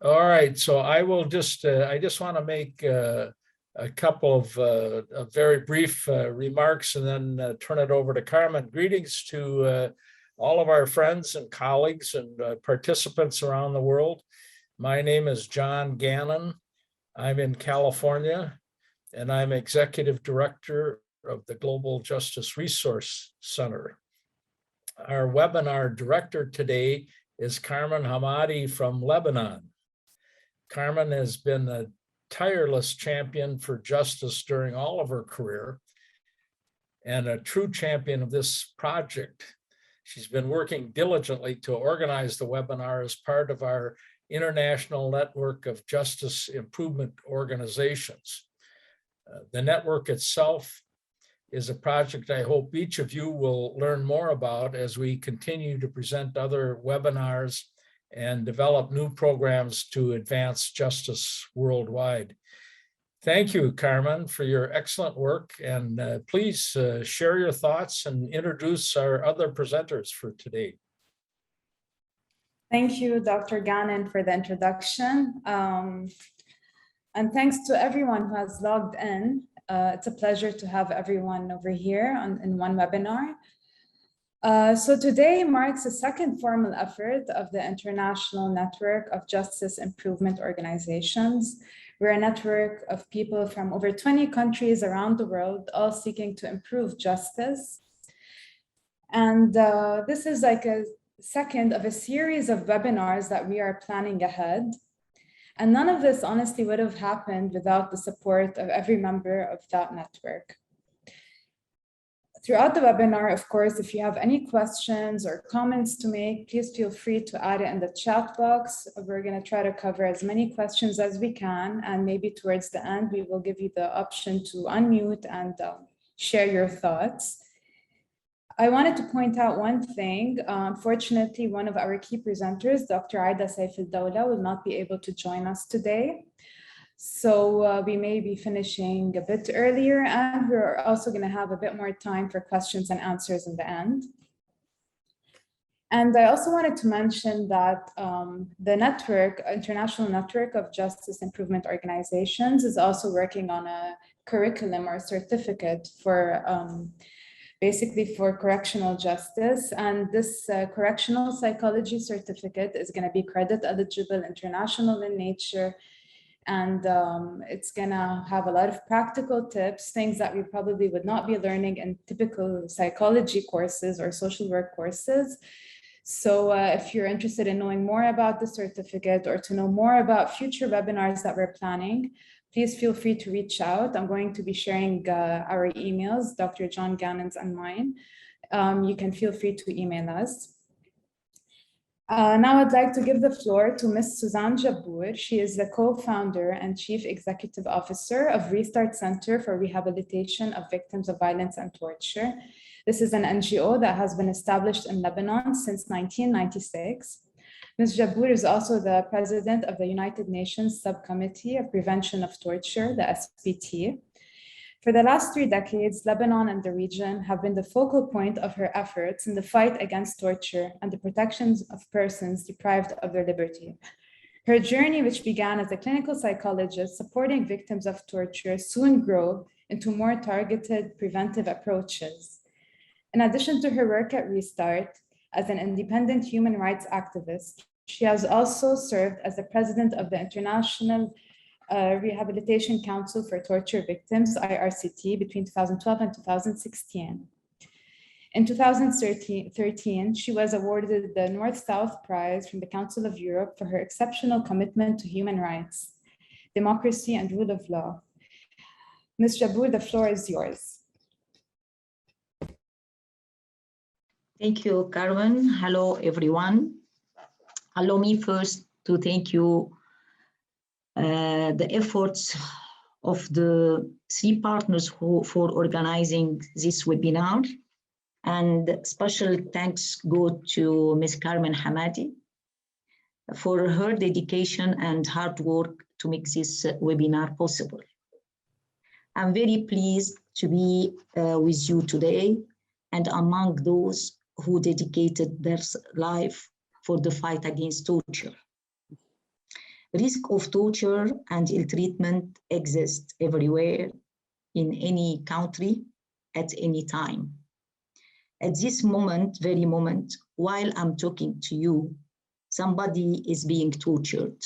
All right, so I will just, I just want to make a couple of very brief remarks and then turn it over to Carmen. Greetings to all of our friends and colleagues and participants around the world. My name is John Gannon. I'm in California, and I'm Executive Director of the Global Justice Resource Center. Our webinar director today is Carmen Hamadi from Lebanon. Carmen has been a tireless champion for justice during all of her career and a true champion of this project. She's been working diligently to organize the webinar as part of our international network of justice improvement organizations. The network itself is a project I hope each of you will learn more about as we continue to present other webinars and develop new programs to advance justice worldwide. Thank you, Carmen, for your excellent work, and please share your thoughts and introduce our other presenters for today. Thank you, Dr. Gannon, for the introduction. And thanks to everyone who has logged in. It's a pleasure to have everyone over here in one webinar. So today marks the second formal effort of the International Network of Justice Improvement Organizations. We're a network of people from over 20 countries around the world, all seeking to improve justice. And this is like a second of a series of webinars that we are planning ahead. And none of this honestly would have happened without the support of every member of that network. Throughout the webinar, of course, if you have any questions or comments to make, please feel free to add it in the chat box. We're going to try to cover as many questions as we can, and maybe towards the end, we will give you the option to unmute and share your thoughts. I wanted to point out one thing. Unfortunately, one of our key presenters, Dr. Aida Saif al-Dawla, will not be able to join us today. So we may be finishing a bit earlier, and we're also going to have a bit more time for questions and answers in the end. And I also wanted to mention that the network, International Network of Justice Improvement Organizations, is also working on a curriculum or certificate for basically for correctional justice. And this Correctional Psychology Certificate is going to be credit eligible, international in nature, and it's going to have a lot of practical tips, things that we probably would not be learning in typical psychology courses or social work courses. So if you're interested in knowing more about the certificate or to know more about future webinars that we're planning, please feel free to reach out. I'm going to be sharing our emails, Dr. John Gannon's and mine. You can feel free to email us. Now I'd like to give the floor to Ms. Suzanne Jabbour. She is the co-founder and chief executive officer of Restart Center for Rehabilitation of Victims of Violence and Torture. This is an NGO that has been established in Lebanon since 1996. Ms. Jabbour is also the president of the United Nations Subcommittee of Prevention of Torture, the SPT. For the last 3 decades, Lebanon and the region have been the focal point of her efforts in the fight against torture and the protections of persons deprived of their liberty. Her journey, which began as a clinical psychologist supporting victims of torture, soon grew into more targeted preventive approaches. In addition to her work at Restart, as an independent human rights activist, she has also served as the president of the International Rehabilitation Council for Torture Victims, IRCT, between 2012 and 2016. In 2013, she was awarded the North-South Prize from the Council of Europe for her exceptional commitment to human rights, democracy, and rule of law. Ms. Jabbour, the floor is yours. Thank you, Carmen. Hello, everyone. Allow me first to thank you the efforts of the 3 partners for organizing this webinar. And special thanks go to Ms. Carmen Hamadi for her dedication and hard work to make this webinar possible. I'm very pleased to be with you today and among those who dedicated their life for the fight against torture. Risk of torture and ill-treatment exists everywhere in any country at any time. At this moment, very moment, while I'm talking to you, somebody is being tortured.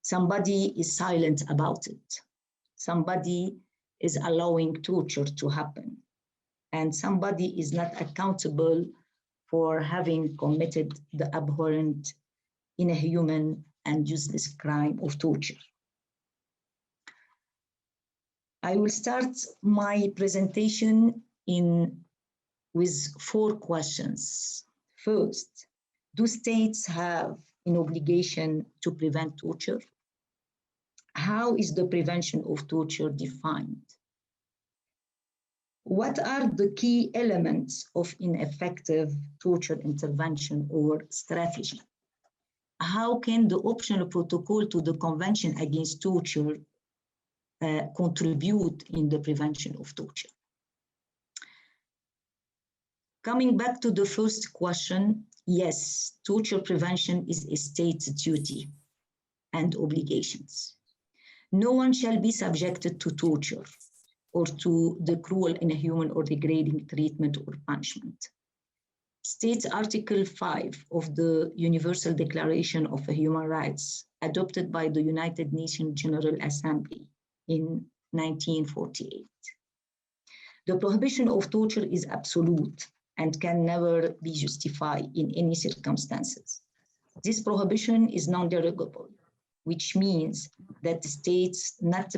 Somebody is silent about it. Somebody is allowing torture to happen. And somebody is not accountable for having committed the abhorrent, inhuman, and useless crime of torture. I will start my presentation with 4 questions. First, do states have an obligation to prevent torture? How is the prevention of torture defined? What are the key elements of ineffective torture intervention or strategy? How can the optional protocol to the Convention Against Torture contribute in the prevention of torture? Coming back to the first question, yes, torture prevention is a state's duty and obligations. No one shall be subjected to torture or to the cruel, inhuman, or degrading treatment or punishment. States Article 5 of the Universal Declaration of Human Rights, adopted by the United Nations General Assembly in 1948. The prohibition of torture is absolute and can never be justified in any circumstances. This prohibition is non-derogable, which means that the states not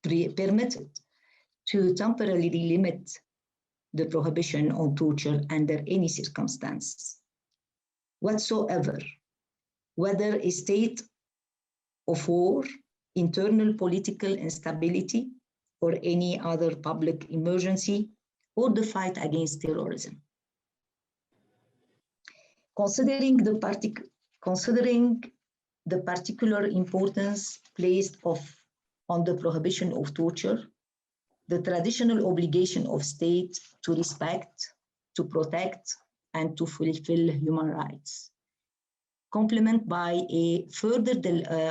permitted to temporarily limit the prohibition on torture under any circumstance whatsoever, whether a state of war, internal political instability, or any other public emergency, or the fight against terrorism. Considering the particular importance placed on the prohibition of torture, the traditional obligation of states to respect, to protect, and to fulfill human rights, complemented by a further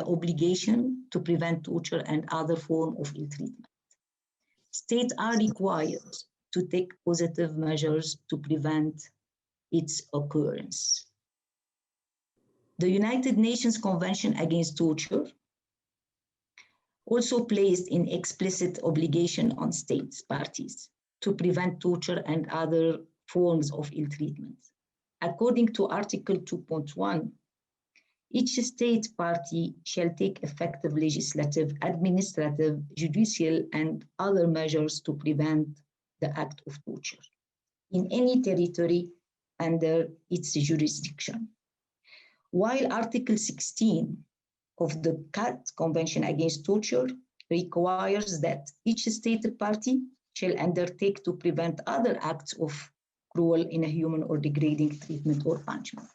obligation to prevent torture and other forms of ill-treatment. States are required to take positive measures to prevent its occurrence. The United Nations Convention Against Torture also placed an explicit obligation on states parties to prevent torture and other forms of ill-treatment. According to Article 2.1, each state party shall take effective legislative, administrative, judicial, and other measures to prevent the act of torture in any territory under its jurisdiction. While Article 16 of the CAT, Convention Against Torture, requires that each state party shall undertake to prevent other acts of cruel, inhuman, or degrading treatment or punishment.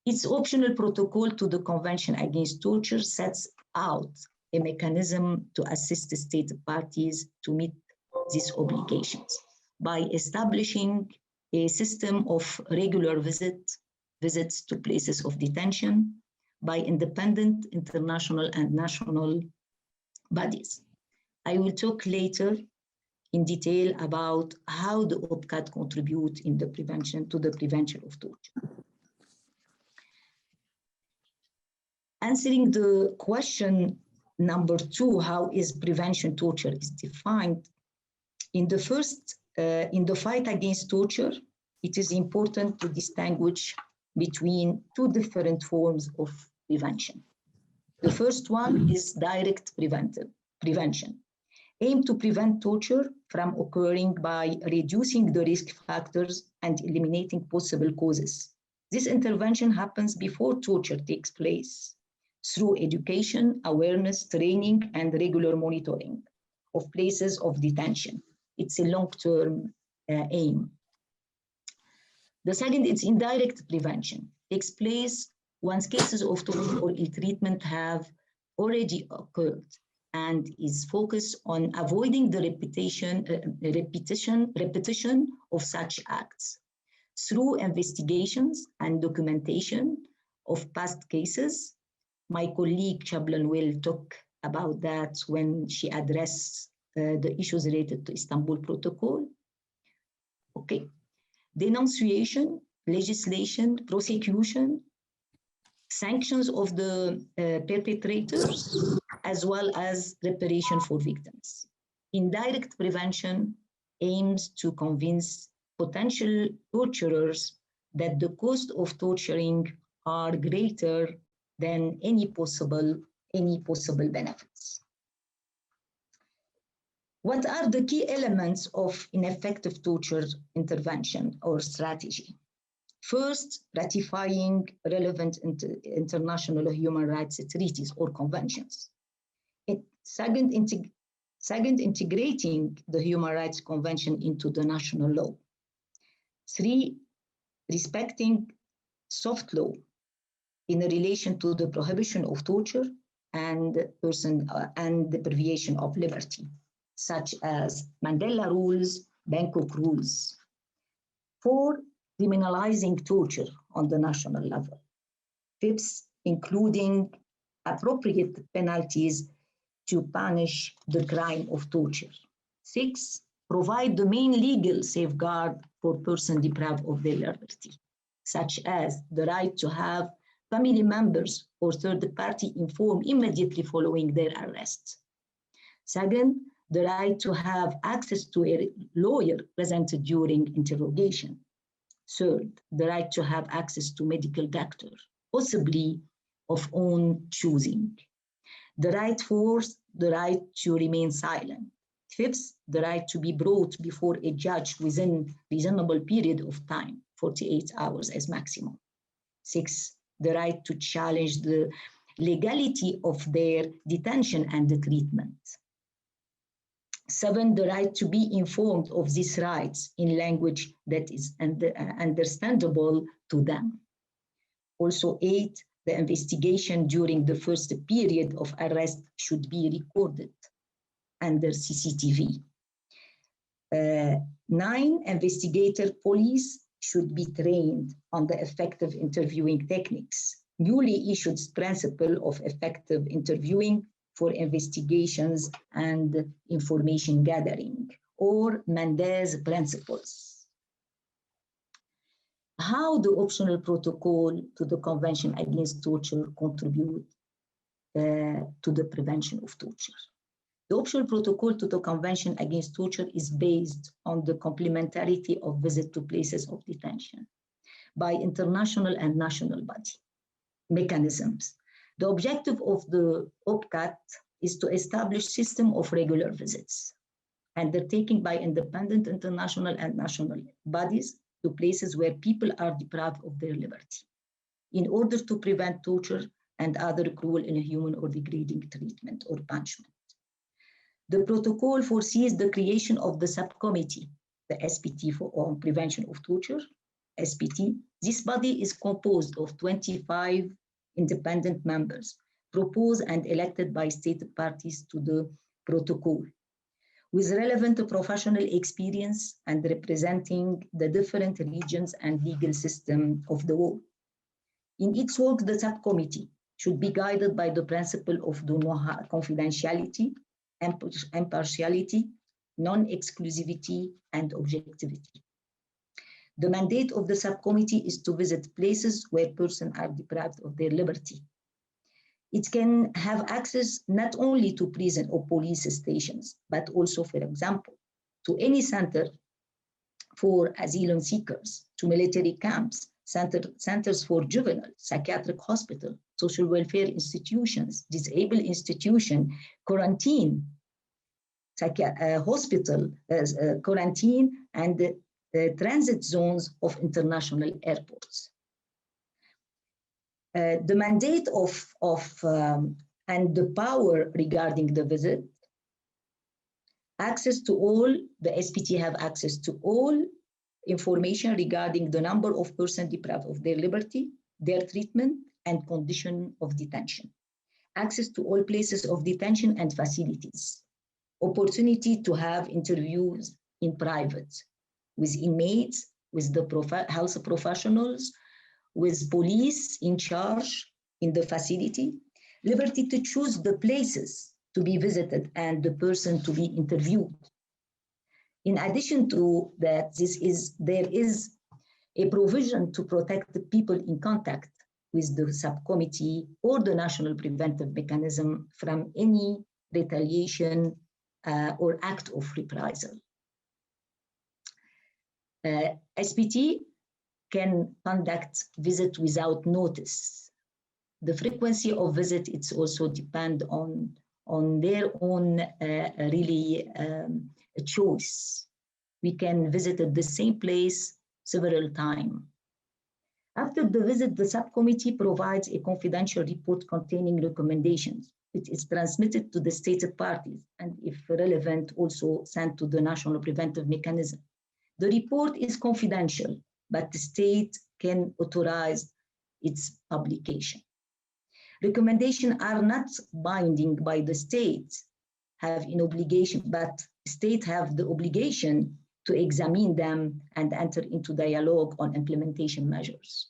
Its optional protocol to the Convention Against Torture sets out a mechanism to assist the state parties to meet these obligations by establishing a system of regular visits to places of detention by independent international and national bodies. I will talk later in detail about how the OPCAT contribute in the prevention of torture. Answering the question number 2, how is prevention torture is defined? In the fight against torture, it is important to distinguish between 2 different forms of prevention. The first one is direct prevention, aimed to prevent torture from occurring by reducing the risk factors and eliminating possible causes. This intervention happens before torture takes place through education, awareness, training, and regular monitoring of places of detention. It's a long-term aim. The second is indirect prevention. Takes place once cases of torture or ill-treatment have already occurred and is focused on avoiding the repetition of such acts through investigations and documentation of past cases, My colleague Chaplain will talk about that when she addressed the issues related to Istanbul Protocol. Okay, denunciation, legislation, prosecution, sanctions of the perpetrators, as well as reparation for victims. Indirect prevention aims to convince potential torturers that the cost of torturing are greater than any possible benefits. What are the key elements of ineffective torture intervention or strategy? First, ratifying relevant international human rights treaties or conventions. Second, integrating the Human Rights Convention into the national law. 3, respecting soft law in relation to the prohibition of torture and the deprivation of liberty, such as Mandela rules, Bangkok rules. 4, criminalizing torture on the national level. 5th, including appropriate penalties to punish the crime of torture. 6, provide the main legal safeguard for persons deprived of their liberty, such as the right to have family members or third party informed immediately following their arrest. 2nd, the right to have access to a lawyer present during interrogation. 3rd, the right to have access to medical doctor, possibly of own choosing. The right to remain silent. 5th, the right to be brought before a judge within reasonable period of time, 48 hours as maximum. 6th, the right to challenge the legality of their detention and the treatment. 7, the right to be informed of these rights in language that is understandable to them. Also 8, the investigation during the first period of arrest should be recorded under CCTV. 9, investigator police should be trained on the effective interviewing techniques. Newly issued principle of effective interviewing for investigations and information gathering, or Mendez principles. How the optional protocol to the Convention Against Torture contribute to the prevention of torture? The optional protocol to the Convention Against Torture is based on the complementarity of visit to places of detention by international and national body mechanisms. The objective of the OPCAT is to establish system of regular visits undertaken by independent international and national bodies to places where people are deprived of their liberty in order to prevent torture and other cruel, inhuman, or degrading treatment or punishment. The protocol foresees the creation of the subcommittee, the SPT on prevention of torture, SPT. This body is composed of 25 independent members, proposed and elected by state parties to the protocol, with relevant professional experience and representing the different regions and legal system of the world. In its work, the subcommittee should be guided by the principle of confidentiality, impartiality, non-exclusivity, and objectivity. The mandate of the subcommittee is to visit places where persons are deprived of their liberty. It can have access not only to prison or police stations, but also, for example, to any center for asylum seekers, to military camps, centers for juvenile, psychiatric hospital, social welfare institutions, disabled institution, quarantine, hospital, quarantine, and the transit zones of international airports. The mandate and the power regarding the visit, access to all, the SPT have access to all information regarding the number of persons deprived of their liberty, their treatment, and condition of detention. Access to all places of detention and facilities. Opportunity to have interviews in private with inmates, with the health professionals, with police in charge in the facility, liberty to choose the places to be visited and the person to be interviewed. In addition to that, there is a provision to protect the people in contact with the subcommittee or the national preventive mechanism from any retaliation or act of reprisal. SPT can conduct visit without notice. The frequency of visit, it's also depend on their own choice. We can visit at the same place several times. After the visit, the subcommittee provides a confidential report containing recommendations. It is transmitted to the stated parties and, if relevant, also sent to the national preventive mechanism. The report is confidential, but the state can authorize its publication. Recommendations are not binding by the state, have an obligation, but state have the obligation to examine them and enter into dialogue on implementation measures.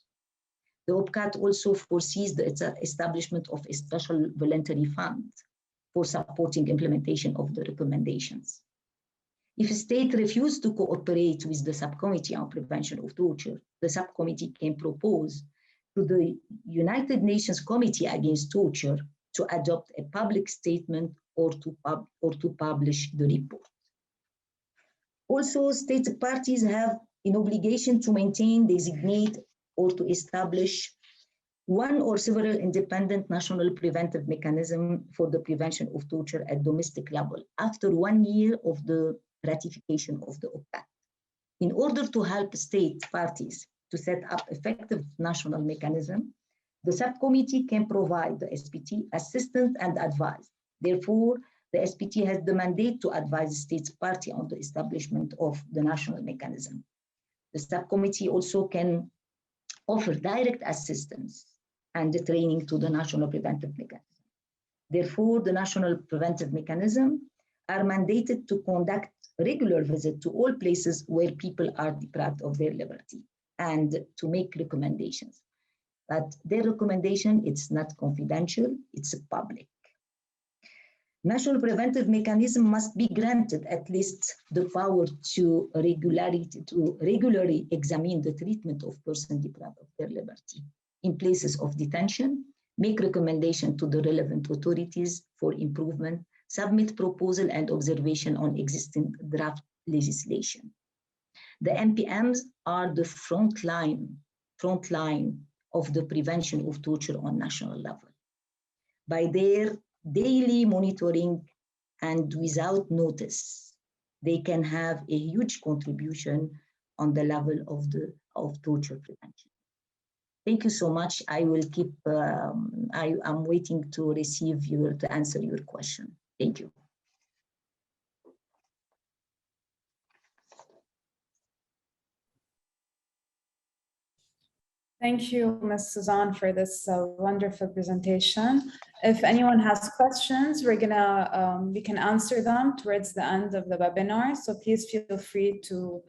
The OPCAT also foresees the establishment of a special voluntary fund for supporting implementation of the recommendations. If a state refuses to cooperate with the subcommittee on prevention of torture, the subcommittee can propose to the United Nations Committee Against Torture to adopt a public statement or to publish the report. Also, state parties have an obligation to maintain, designate, or to establish one or several independent national preventive mechanisms for the prevention of torture at domestic level after 1 year of the ratification of the OPCAT. In order to help state parties to set up effective national mechanism, the subcommittee can provide the SPT assistance and advice. Therefore, the SPT has the mandate to advise the state's party on the establishment of the national mechanism. The subcommittee also can offer direct assistance and the training to the national preventive mechanism. Therefore, the national preventive mechanism are mandated to conduct regular visits to all places where people are deprived of their liberty and to make recommendations. But their recommendation, it's not confidential, it's public. National preventive mechanism must be granted at least the power to regularly examine the treatment of persons deprived of their liberty in places of detention, make recommendation to the relevant authorities for improvement, submit proposal and observation on existing draft legislation. The NPMs are the front line of the prevention of torture on national level. By their daily monitoring and without notice, they can have a huge contribution on the level of torture prevention. Thank you so much. I will keep, I'm waiting to answer your question. Thank you. Thank you, Ms. Suzanne, for this wonderful presentation. If anyone has questions, we can answer them towards the end of the webinar. So please feel free to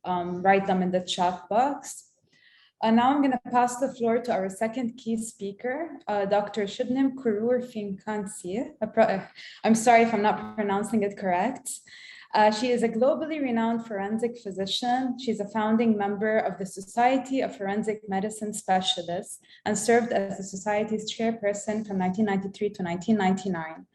write them in the chat box. Now I'm going to pass the floor to our second key speaker, Dr. Shibnem Kurur Finkansi. I'm sorry if I'm not pronouncing it correct. She is a globally renowned forensic physician. She's a founding member of the Society of Forensic Medicine Specialists and served as the society's chairperson from 1993 to 1999.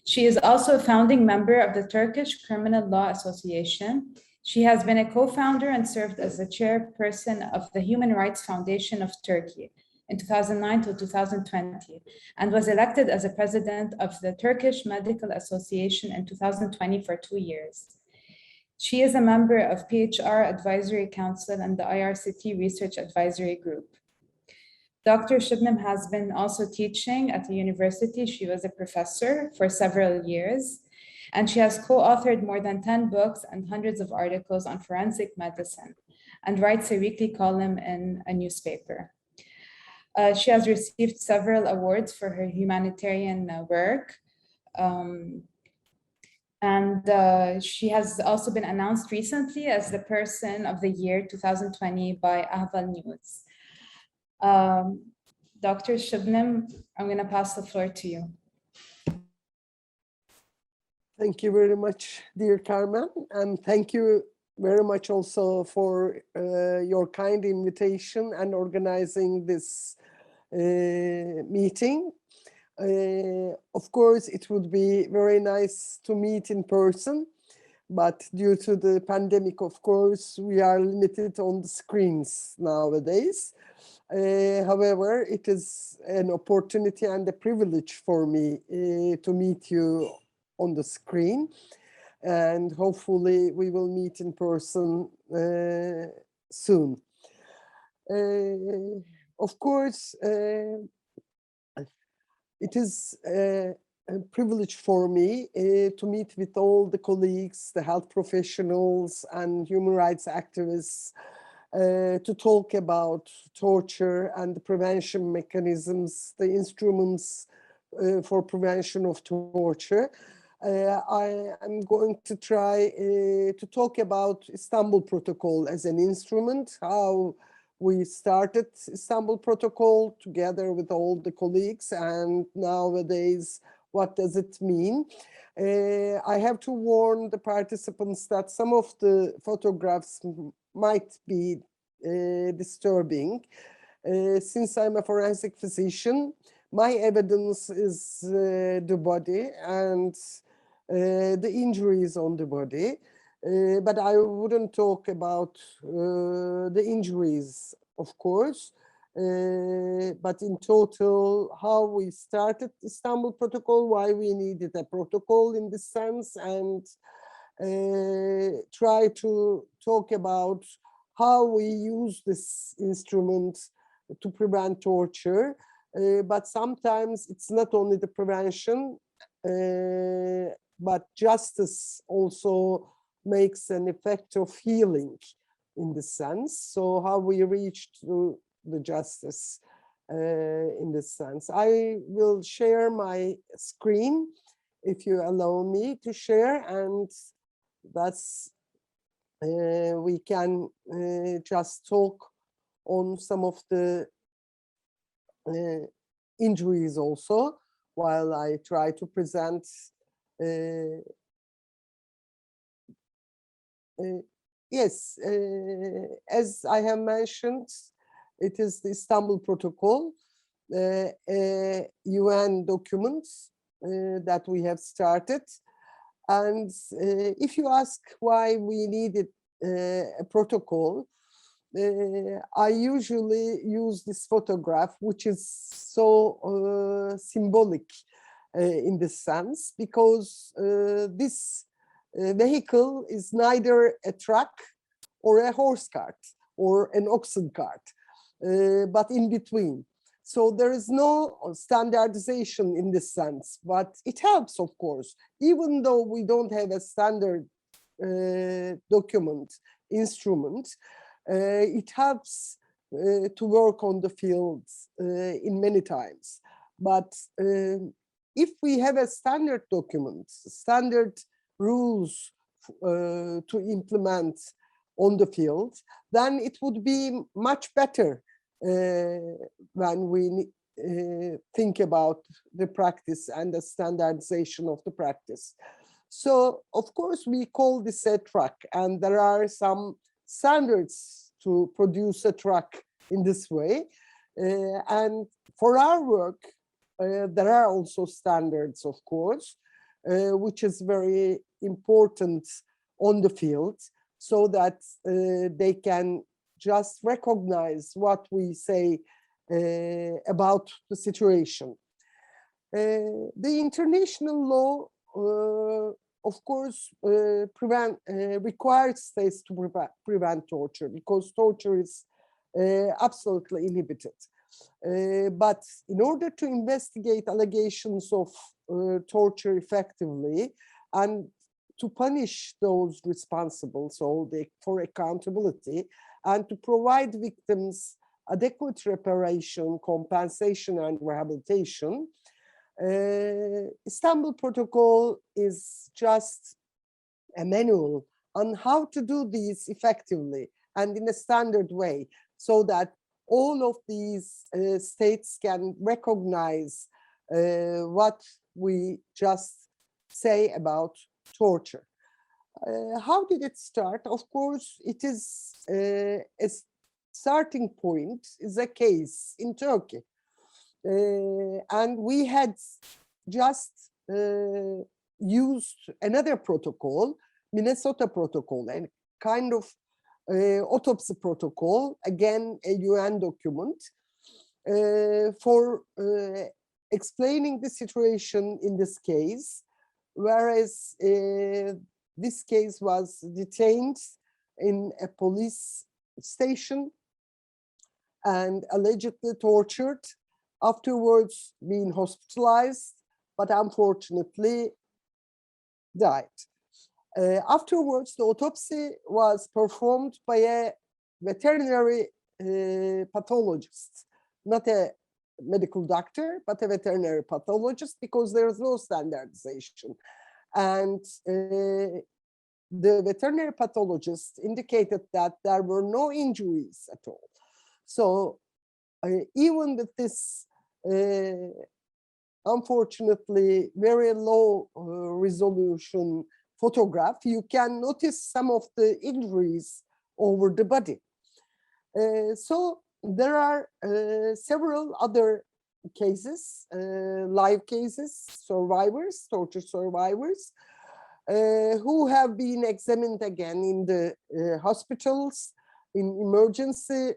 She is also a founding member of the Turkish Criminal Law Association. She has been a co-founder and served as the chairperson of the Human Rights Foundation of Turkey in 2009 to 2020, and was elected as a president of the Turkish Medical Association in 2020 for 2 years. She is a member of PHR Advisory Council and the IRCT Research Advisory Group. Dr. Shibnem has been also teaching at the university. She was a professor for several years, and she has co-authored more than 10 books and hundreds of articles on forensic medicine and writes a weekly column in a newspaper. She has received several awards for her humanitarian work. She has also been announced recently as the Person of the Year 2020 by Ahval News. Dr. Shubnam, I'm going to pass the floor to you. Thank you very much, dear Carmen, and thank you very much also for your kind invitation and organizing this meeting. Of course, it would be very nice to meet in person, but due to the pandemic, of course, we are limited on the screens nowadays. However, it is an opportunity and a privilege for me to meet you on the screen, and hopefully we will meet in person soon. Of course, it is a privilege for me to meet with all the colleagues, the health professionals and human rights activists to talk about torture and the prevention mechanisms, the instruments for prevention of torture. I am going to try to talk about Istanbul Protocol as an instrument, how we started Istanbul Protocol together with all the colleagues, and nowadays, what does it mean? I have to warn the participants that some of the photographs might be disturbing. Since I'm a forensic physician, my evidence is the body and the injuries on the body. But I wouldn't talk about the injuries, of course, but in total, how we started Istanbul Protocol, why we needed a protocol in this sense, and try to talk about how we use this instrument to prevent torture. But sometimes it's not only the prevention, but justice also makes an effect of healing in this sense. So how we reach to the justice in this sense. I will share my screen if you allow me to share, and that's we can just talk on some of the injuries also while I try to present yes, as I have mentioned, it is the Istanbul Protocol, a UN document that we have started. And if you ask why we needed a protocol, I usually use this photograph, which is so symbolic in this sense, because this vehicle is neither a truck or a horse cart or an oxen cart, but in between. So there is no standardization in this sense, but it helps, of course, even though we don't have a standard document, instrument, it helps to work on the fields in many times. But if we have a standard document, standard rules to implement on the field, then it would be much better when we think about the practice and the standardization of the practice. So, of course, we call this a truck, and there are some standards to produce a truck in this way. And for our work, there are also standards, of course, which is very important on the field, so that they can just recognize what we say about the situation. The international law, of course, requires states to prevent torture, because torture is absolutely inhibited. But in order to investigate allegations of torture effectively and to punish those responsible, so for accountability, and to provide victims adequate reparation, compensation, and rehabilitation, Istanbul Protocol is just a manual on how to do these effectively and in a standard way, so that all of these states can recognize what we just say about torture. How did it start? Of course, it is a starting point is a case in Turkey. And we had just used another protocol, Minnesota Protocol, a kind of autopsy protocol, again a UN document, for explaining the situation in this case, whereas this case was detained in a police station and allegedly tortured, afterwards being hospitalized, but unfortunately died. Afterwards, the autopsy was performed by a veterinary pathologist, not a medical doctor, but a veterinary pathologist, because there is no standardization. And the veterinary pathologist indicated that there were no injuries at all. So even with this unfortunately very low resolution photograph, you can notice some of the injuries over the body. So there are several other cases, live cases, survivors, torture survivors, who have been examined again in the hospitals, in emergency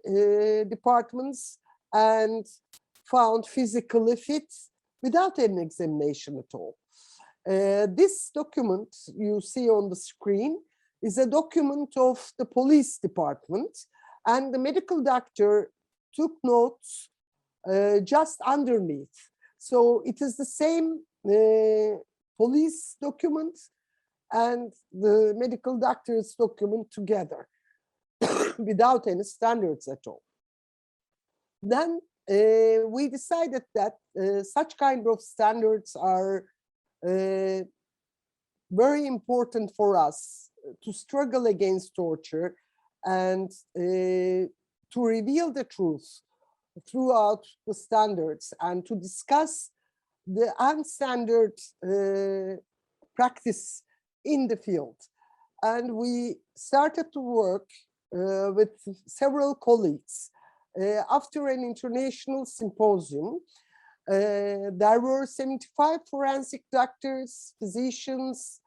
departments, and found physically fit without an examination at all. This document you see on the screen is a document of the police department, and the medical doctor took notes just underneath. So it is the same police document and the medical doctor's document together without any standards at all. Then we decided that such kind of standards are very important for us to struggle against torture and to reveal the truth throughout the standards and to discuss the unstandard practice in the field. And we started to work with several colleagues. After an international symposium, there were 75 forensic doctors, physicians,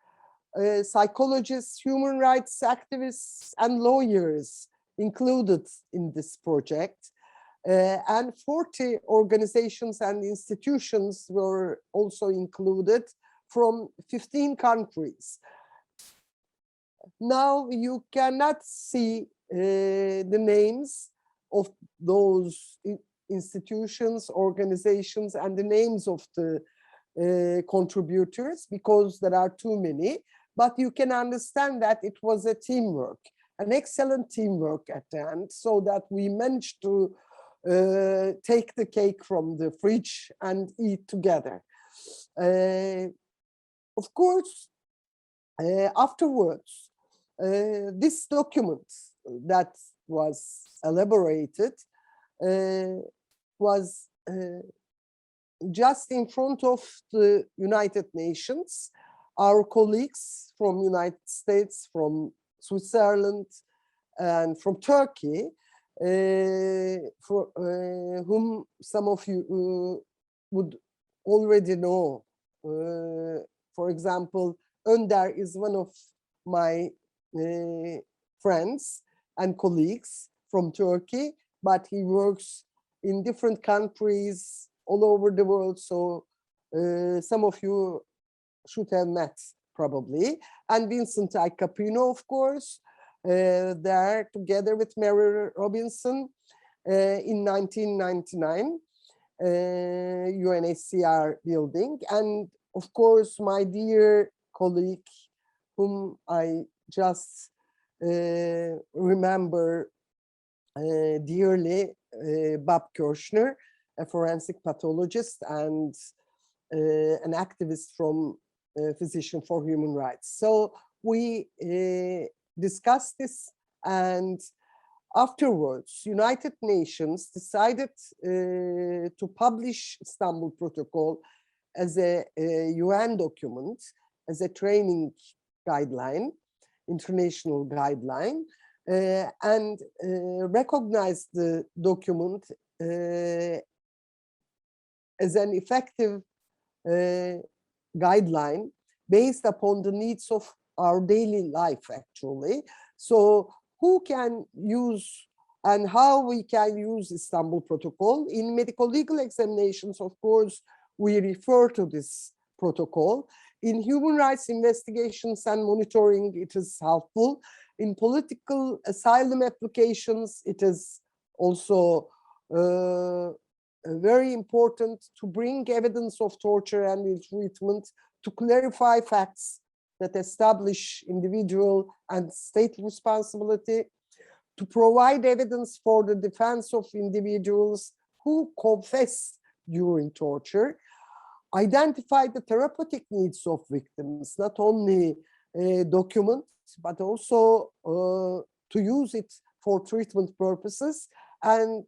psychologists, human rights activists, and lawyers included in this project. And 40 organizations and institutions were also included from 15 countries. Now you cannot see the names of those institutions, organizations, and the names of the contributors because there are too many, but you can understand that it was a teamwork, an excellent teamwork at the end, so that we managed to take the cake from the fridge and eat together. Of course, afterwards, this document that was elaborated was just in front of the United Nations. Our colleagues from United States, from Switzerland, and from Turkey, for whom some of you would already know. For example, Önder is one of my friends and colleagues from Turkey, but he works in different countries all over the world. So some of you should have met probably. And Vincent Icapino, of course, there together with Mary Robinson in 1999, UNHCR building. And of course, my dear colleague, whom I just remember dearly, Bob Kirshner, a forensic pathologist and an activist from Physicians for Human Rights. So we discussed this, and Afterwards, United Nations decided to publish Istanbul Protocol as a UN document, as a training guideline, international guideline, and recognized the document as an effective guideline based upon the needs of our daily life, actually. So who can use and how we can use Istanbul Protocol? In medical legal examinations, of course, we refer to this protocol. In human rights investigations and monitoring, it is helpful. In political asylum applications, it is also very important to bring evidence of torture and ill treatment, to clarify facts that establish individual and state responsibility, to provide evidence for the defense of individuals who confess during torture, identify the therapeutic needs of victims, not only document, but also to use it for treatment purposes, and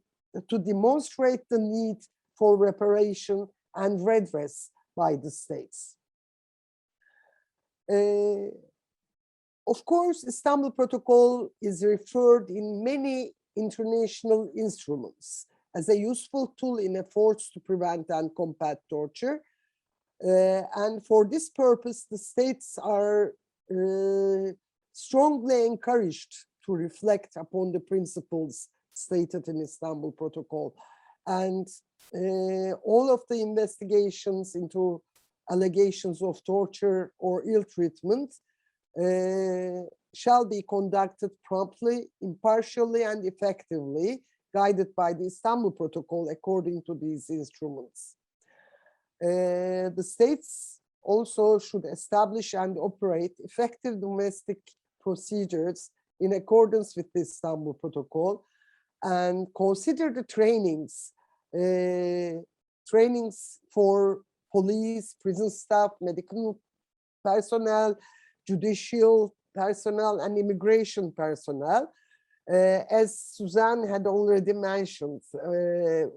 to demonstrate the need for reparation and redress by the states. Of course, Istanbul Protocol is referred in many international instruments as a useful tool in efforts to prevent and combat torture. And for this purpose, the states are strongly encouraged to reflect upon the principles stated in Istanbul Protocol. And all of the investigations into allegations of torture or ill treatment shall be conducted promptly, impartially, and effectively, guided by the Istanbul Protocol according to these instruments. The states also should establish and operate effective domestic procedures in accordance with the Istanbul Protocol, and consider the trainings for police, prison staff, medical personnel, judicial personnel, and immigration personnel. As Suzanne had already mentioned,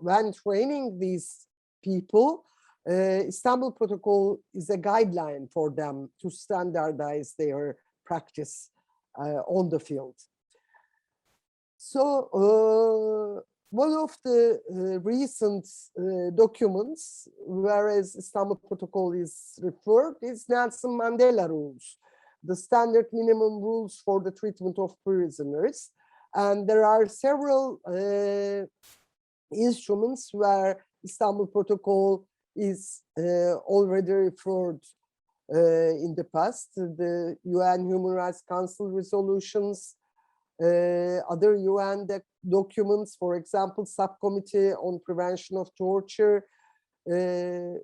when training these people, Istanbul Protocol is a guideline for them to standardize their practice on the field. So one of the recent documents, whereas Istanbul Protocol is referred, is Nelson Mandela rules, the standard minimum rules for the treatment of prisoners. And there are several instruments where Istanbul Protocol is already referred in the past, the UN Human Rights Council resolutions, other UN documents, for example, Subcommittee on Prevention of Torture and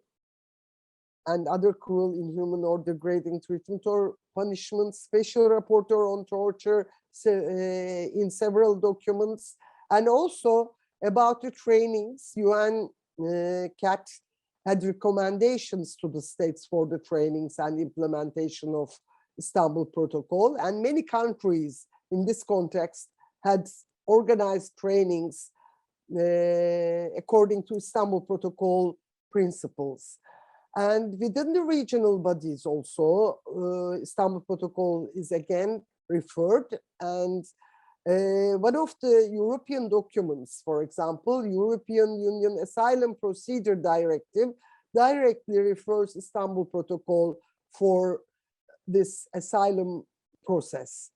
other cruel, inhuman, or degrading treatment or punishment, Special Rapporteur on Torture in several documents, and also about the trainings. UN CAT had recommendations to the states for the trainings and implementation of Istanbul Protocol, and many countries in this context had organized trainings according to Istanbul Protocol principles. And within the regional bodies also, Istanbul Protocol is again referred, and one of the European documents, for example, European Union Asylum Procedure Directive, directly refers Istanbul Protocol for this asylum process.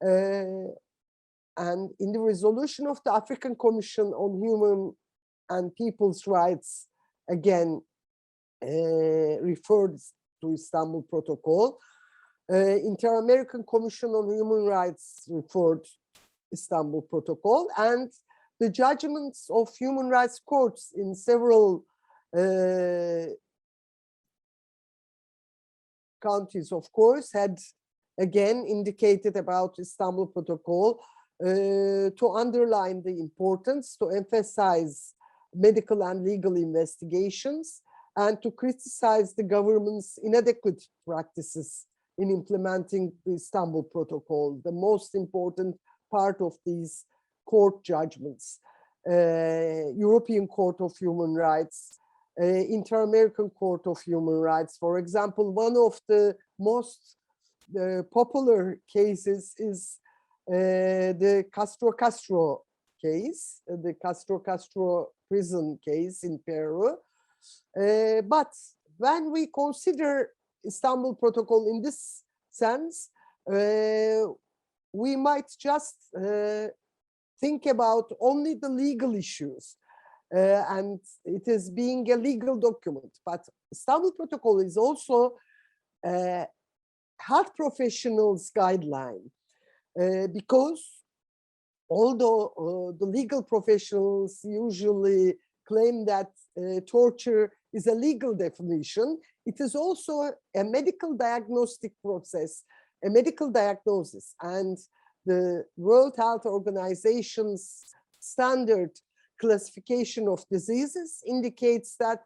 And in the resolution of the African Commission on Human and People's Rights, again, referred to Istanbul Protocol. Inter-American Commission on Human Rights referred Istanbul Protocol, and the judgments of human rights courts in several countries, of course, had again indicated about Istanbul Protocol to underline the importance, to emphasize medical and legal investigations, and to criticize the government's inadequate practices in implementing the Istanbul Protocol. The most important part of these court judgments, European Court of Human Rights, Inter-American Court of Human Rights. For example, one of the most popular cases is the Castro case, the Castro prison case in Peru. But when we consider Istanbul Protocol in this sense, we might just think about only the legal issues. And it is being a legal document. But Istanbul Protocol is also a health professionals guideline, because although the legal professionals usually claim that torture is a legal definition, it is also a medical diagnostic process, a medical diagnosis. And the World Health Organization's standard classification of diseases indicates that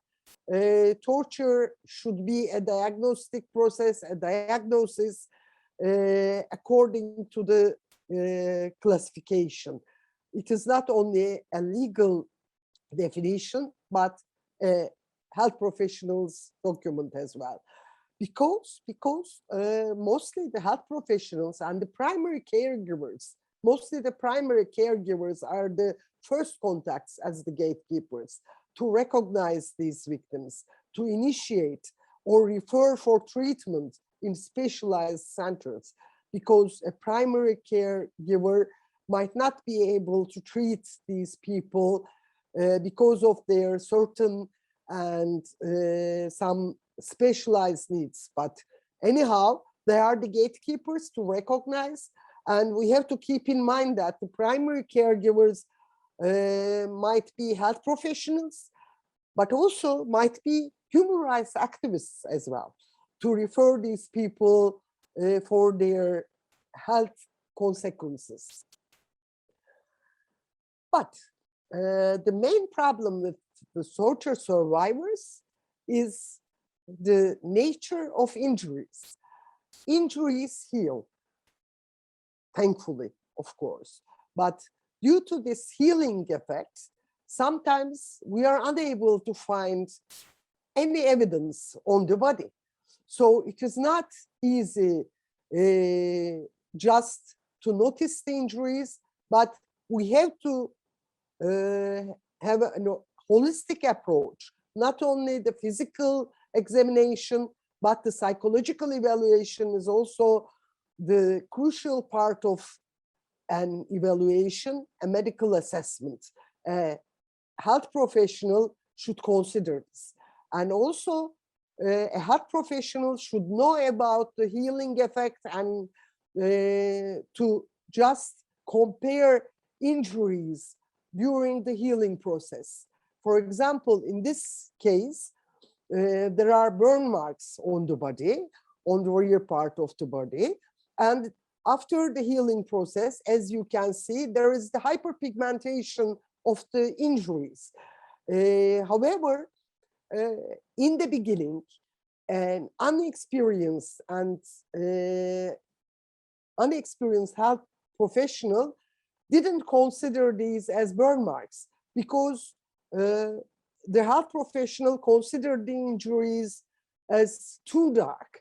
torture should be a diagnostic process, a diagnosis according to the classification. It is not only a legal definition, but a health professionals document as well. Because mostly the health professionals and the primary caregivers, mostly the primary caregivers are the first contacts as the gatekeepers to recognize these victims, to initiate or refer for treatment in specialized centers, because a primary caregiver might not be able to treat these people because of their certain and some specialized needs. But anyhow, they are the gatekeepers to recognize, and we have to keep in mind that the primary caregivers might be health professionals, but also might be human rights activists as well, to refer these people for their health consequences. But the main problem with the torture survivors is the nature of injuries. Injuries heal, thankfully, of course, but due to this healing effect, sometimes we are unable to find any evidence on the body. So it is not easy just to notice the injuries, but we have to have a holistic approach, not only the physical examination, but the psychological evaluation is also the crucial part of an evaluation, a medical assessment. A health professional should consider this. And also, a health professional should know about the healing effect and to just compare injuries during the healing process. For example, in this case, there are burn marks on the body, on the rear part of the body. And after the healing process, as you can see, there is the hyperpigmentation of the injuries. However, in the beginning, an unexperienced health professional didn't consider these as burn marks, because the health professional considered the injuries as too dark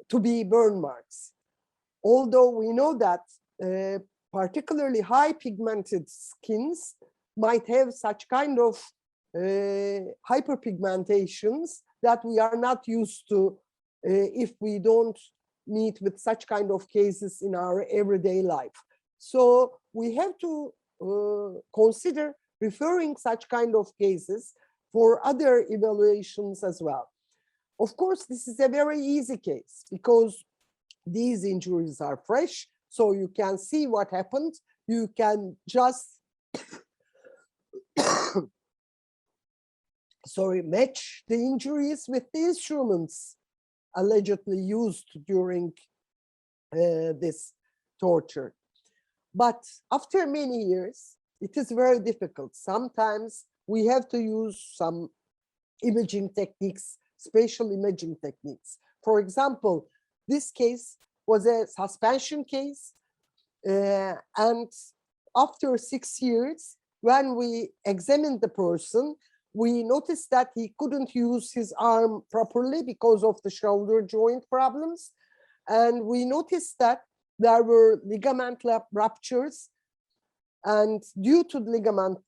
to be burn marks. Although we know that particularly high pigmented skins might have such kind of hyperpigmentations that we are not used to if we don't meet with such kind of cases in our everyday life. So we have to consider referring such kind of cases for other evaluations as well. Of course, this is a very easy case because these injuries are fresh, so you can see what happened. You can just match the injuries with the instruments allegedly used during this torture. But after many years, it is very difficult. Sometimes we have to use some imaging techniques, spatial imaging techniques. For example, this case was a suspension case, and after 6 years, when we examined the person, we noticed that he couldn't use his arm properly because of the shoulder joint problems. And we noticed that there were ligament ruptures. And due to the ligament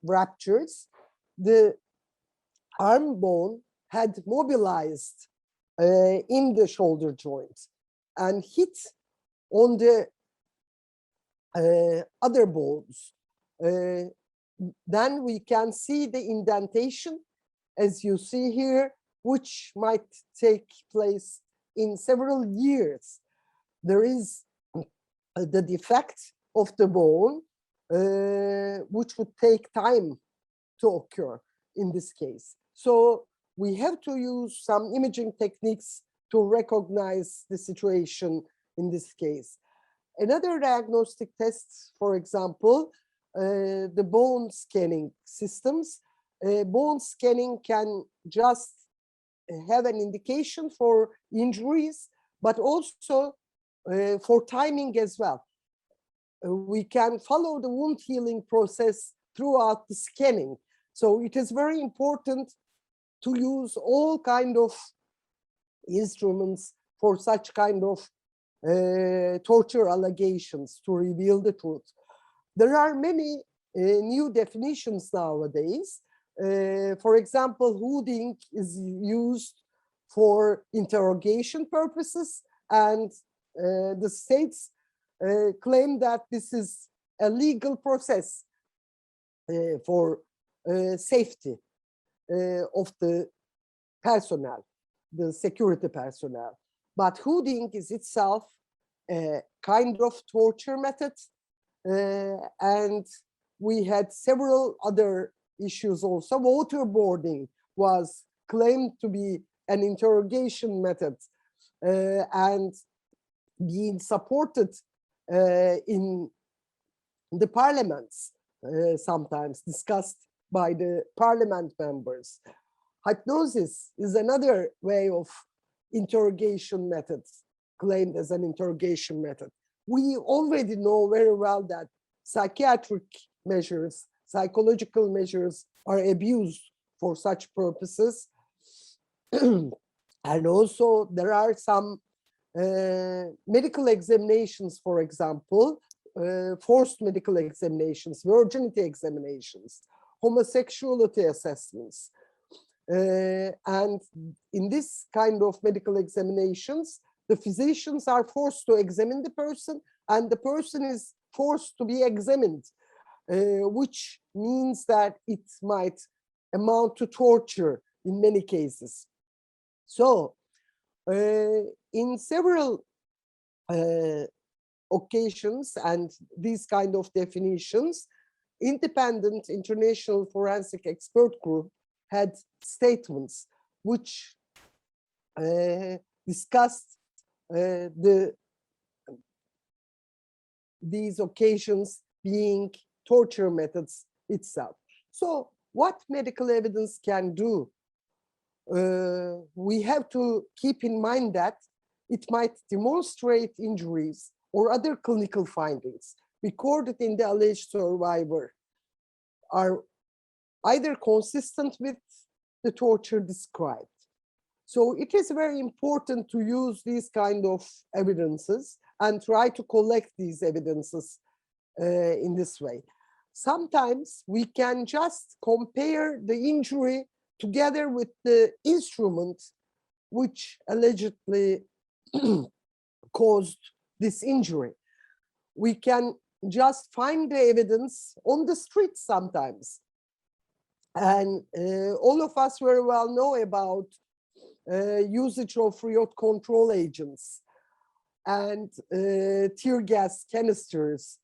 ruptures, the arm bone had mobilized in the shoulder joint and hit on the other bones. Then we can see the indentation, as you see here, which might take place in several years. There is the defect of the bone, which would take time to occur in this case. So we have to use some imaging techniques to recognize the situation in this case. Another diagnostic test, for example, the bone scanning systems. Bone scanning can just have an indication for injuries, but also for timing as well. We can follow the wound healing process throughout the scanning. So it is very important to use all kind of instruments for such kind of torture allegations to reveal the truth. There are many new definitions nowadays. For example, hooding is used for interrogation purposes, and the states claim that this is a legal process for safety of the personnel, the security personnel. But hooding is itself a kind of torture method, and we had several other issues also. Waterboarding was claimed to be an interrogation method and being supported in the parliaments, sometimes discussed by the parliament members. Hypnosis is another way of interrogation methods, claimed as an interrogation method. We already know very well that psychiatric measures, psychological measures are abused for such purposes. And also there are some medical examinations, for example, forced medical examinations, virginity examinations, homosexuality assessments. And in this kind of medical examinations, the physicians are forced to examine the person, and the person is forced to be examined, which means that it might amount to torture in many cases. So, in several occasions and these kind of definitions, independent international forensic expert group had statements which discussed these occasions being torture methods itself. So what medical evidence can do? We have to keep in mind that it might demonstrate injuries or other clinical findings recorded in the alleged survivor are either consistent with the torture described. So it is very important to use these kind of evidences and try to collect these evidences in this way. Sometimes we can just compare the injury together with the instrument which allegedly caused this injury. We can just find the evidence on the street sometimes. And all of us very well know about usage of riot control agents and tear gas canisters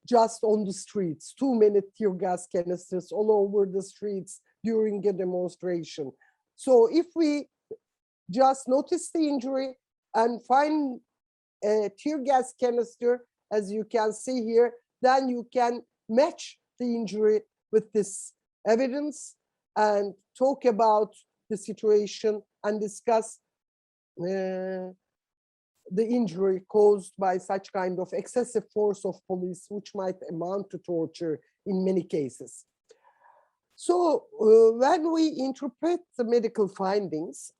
just on the streets, 2-minute tear gas canisters all over the streets during a demonstration. So if we just notice the injury and find a tear gas canister, as you can see here, then you can match the injury with this evidence and talk about the situation and discuss the injury caused by such kind of excessive force of police, which might amount to torture in many cases. So when we interpret the medical findings,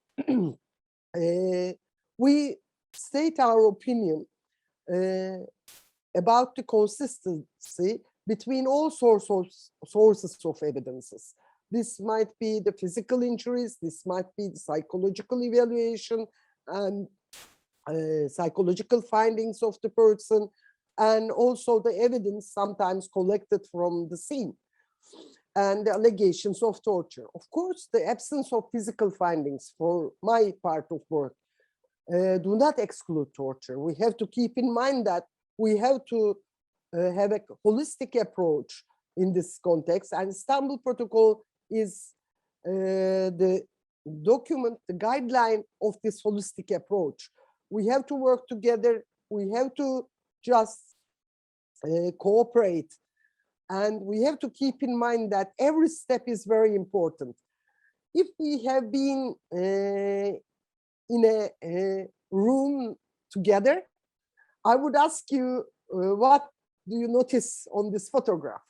we state our opinion about the consistency between all sources of evidences. This might be the physical injuries, this might be the psychological evaluation and psychological findings of the person, and also the evidence sometimes collected from the scene and the allegations of torture. Of course, the absence of physical findings for my part of work do not exclude torture. We have to keep in mind that we have to have a holistic approach in this context, and Istanbul Protocol is the document, the guideline of this holistic approach. We have to work together, we have to just cooperate, and we have to keep in mind that every step is very important. If we have been in a room together, I would ask you, what do you notice on this photograph?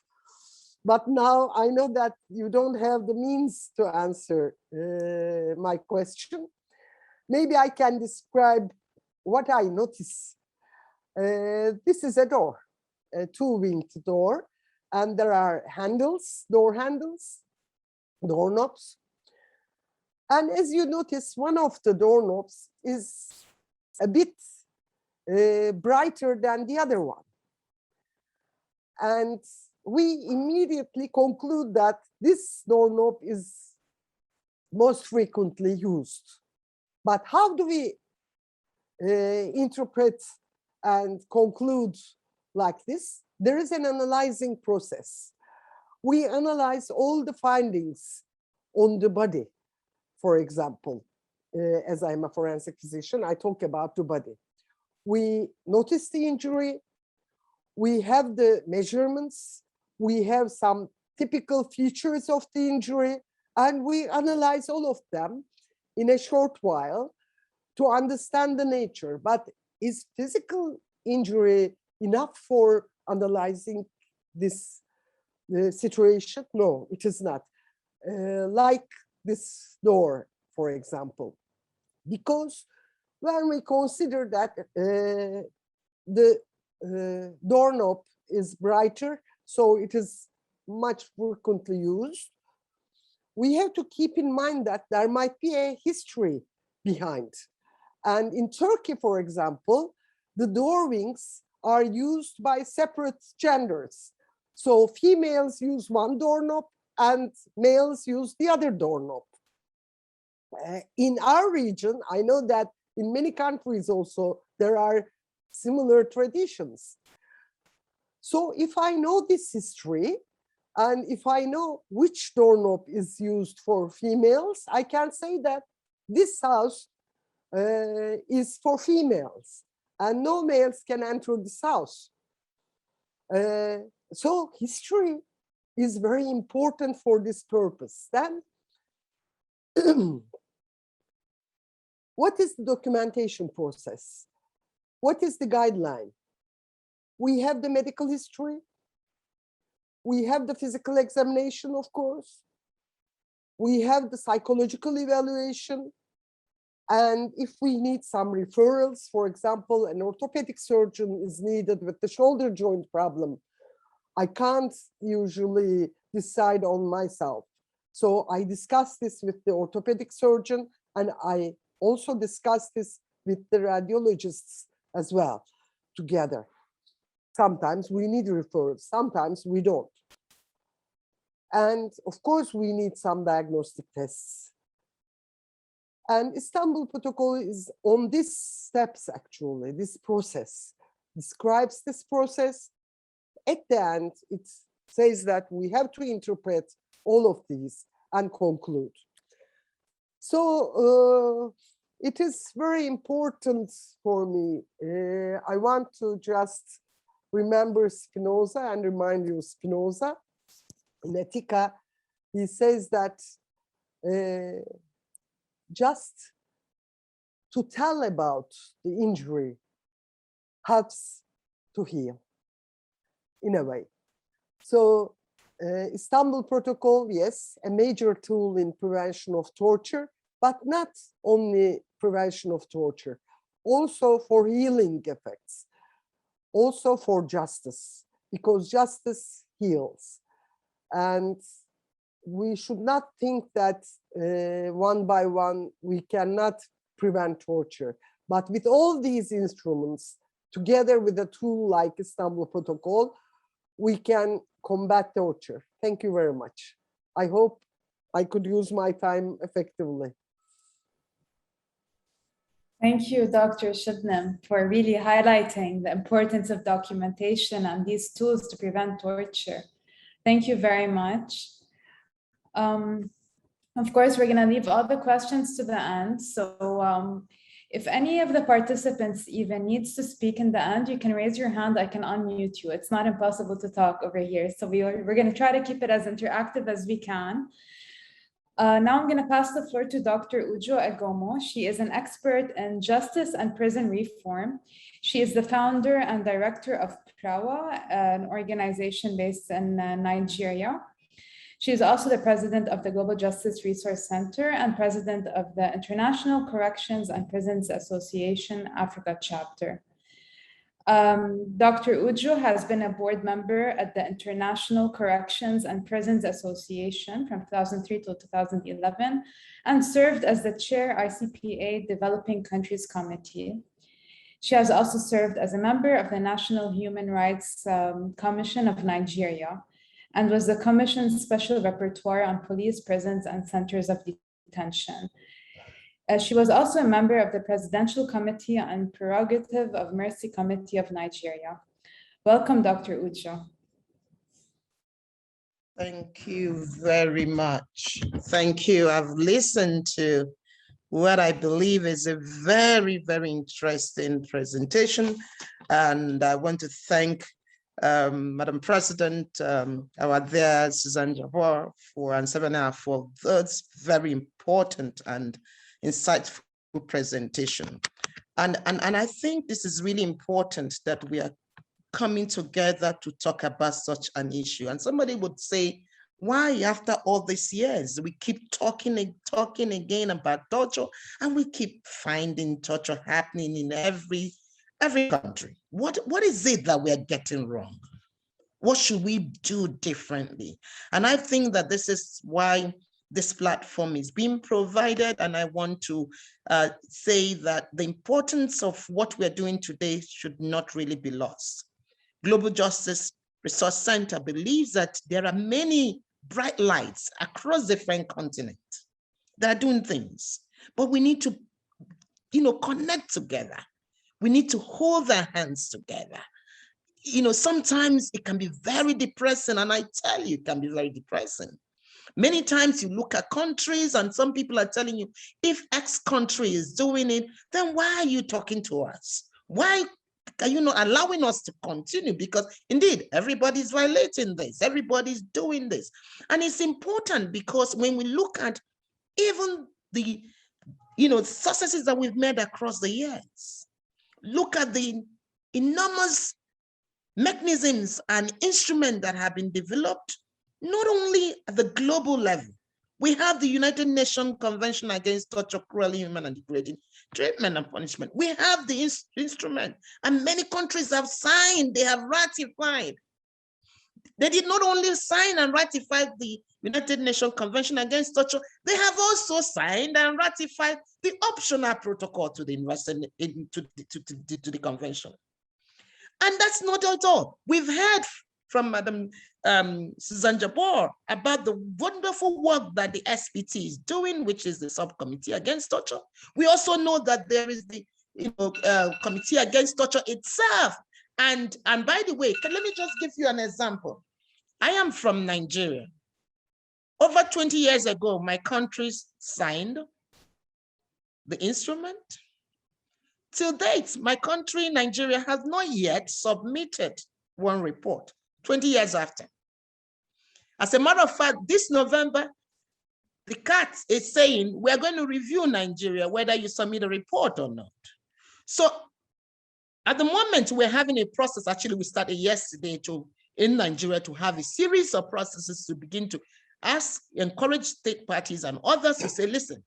But now I know that you don't have the means to answer my question. Maybe I can describe what I notice. This is a door, a two-winged door, and there are handles, door handles, doorknobs. And as you notice, one of the doorknobs is a bit brighter than the other one. And we immediately conclude that this doorknob is most frequently used. But how do we interpret and conclude like this? There is an analyzing process. We analyze all the findings on the body. For example, as I'm a forensic physician, I talk about the body. We notice the injury, we have the measurements, we have some typical features of the injury, and we analyze all of them in a short while to understand the nature. But is physical injury enough for analyzing this situation? No, it is not. Like this door, for example, because when we consider that the doorknob is brighter, so it is much frequently used, we have to keep in mind that there might be a history behind. And in Turkey, for example, the door wings are used by separate genders. So females use one doorknob and males use the other doorknob. In our region, I know that in many countries also, there are similar traditions. So if I know this history, and if I know which doorknob is used for females, I can say that this house is for females, and no males can enter this house. So history is very important for this purpose. Then, what is the documentation process? What is the guideline? We have the medical history. We have the physical examination, of course. We have the psychological evaluation. And if we need some referrals, for example, an orthopedic surgeon is needed with the shoulder joint problem, I can't usually decide on myself. So I discuss this with the orthopedic surgeon, and I also discuss this with the radiologists as well together. Sometimes we need referrals, sometimes we don't. And of course, we need some diagnostic tests. And Istanbul Protocol is on these steps, actually. This process describes this process. At the end, it says that we have to interpret all of these and conclude. So it is very important for me. I want to just remember Spinoza and remind you Spinoza. In Etica, he says that just to tell about the injury helps to heal in a way. So Istanbul Protocol, yes, a major tool in prevention of torture, but not only prevention of torture, also for healing effects, also for justice, because justice heals. And we should not think that one by one we cannot prevent torture. But with all these instruments, together with a tool like Istanbul Protocol, we can combat torture. Thank you very much. I hope I could use my time effectively. Thank you, Dr. Shibnem, for really highlighting the importance of documentation and these tools to prevent torture. Thank you very much. Of course, we're going to leave all the questions to the end. So if any of the participants even needs to speak in the end, you can raise your hand. I can unmute you. It's not impossible to talk over here. So we're going to try to keep it as interactive as we can. Now I'm going to pass the floor to Dr. Ujo Egomo. She is an expert in justice and prison reform. She is the founder and director of PRAWA, an organization based in Nigeria. She is also the president of the Global Justice Resource Center and president of the International Corrections and Prisons Association Africa chapter. Dr. Ujo has been a board member at the International Corrections and Prisons Association from 2003 to 2011 and served as the chair ICPA Developing Countries Committee. She has also served as a member of the National Human Rights Commission of Nigeria and was the Commission's Special Rapporteur on Police, Prisons, and Centers of Detention. She was also a member of the Presidential Committee on Prerogative of Mercy Committee of Nigeria. Welcome, Dr. Ujo. Thank you very much. Thank you. I've listened to what I believe is a very, very interesting presentation. And I want to thank Madam President, our dear Suzanne Jabor and Savannah for those very important and insightful presentation. And I think this is really important that we are coming together to talk about such an issue. And somebody would say, why after all these years, we keep talking again about torture, and we keep finding torture happening in every country? What is it that we are getting wrong? What should we do differently? And I think that this is why this platform is being provided. And I want to say that the importance of what we're doing today should not really be lost. Global Justice Resource Center believes that there are many bright lights across different continents that are doing things, but we need to, connect together. We need to hold our hands together. Sometimes it can be very depressing, and I tell you, it can be very depressing. Many times you look at countries and some people are telling you, if X country is doing it, then why are you talking to us? Why are you not allowing us to continue? Because indeed, everybody's violating this, everybody's doing this. And it's important because when we look at even the, successes that we've made across the years, look at the enormous mechanisms and instruments that have been developed, not only at the global level. We have the United Nations Convention Against Torture, Cruel, Inhuman, and Degrading Treatment and Punishment. We have the instrument, and many countries have signed, they have ratified. They did not only sign and ratify the United Nations Convention Against Torture, they have also signed and ratified the optional protocol to the to the convention. And that's not at all. We've heard from Madam Suzanne Jabor about the wonderful work that the SPT is doing, which is the Subcommittee Against Torture. We also know that there is the Committee Against Torture itself. And by the way, let me just give you an example. I am from Nigeria. Over 20 years ago, my country signed the instrument. Till date, my country, Nigeria, has not yet submitted one report, 20 years after. As a matter of fact, this November, the CAT is saying, we're going to review Nigeria, whether you submit a report or not. So at the moment, we're having a process. Actually, we started yesterday in Nigeria to have a series of processes to begin to encourage state parties and others to say, listen,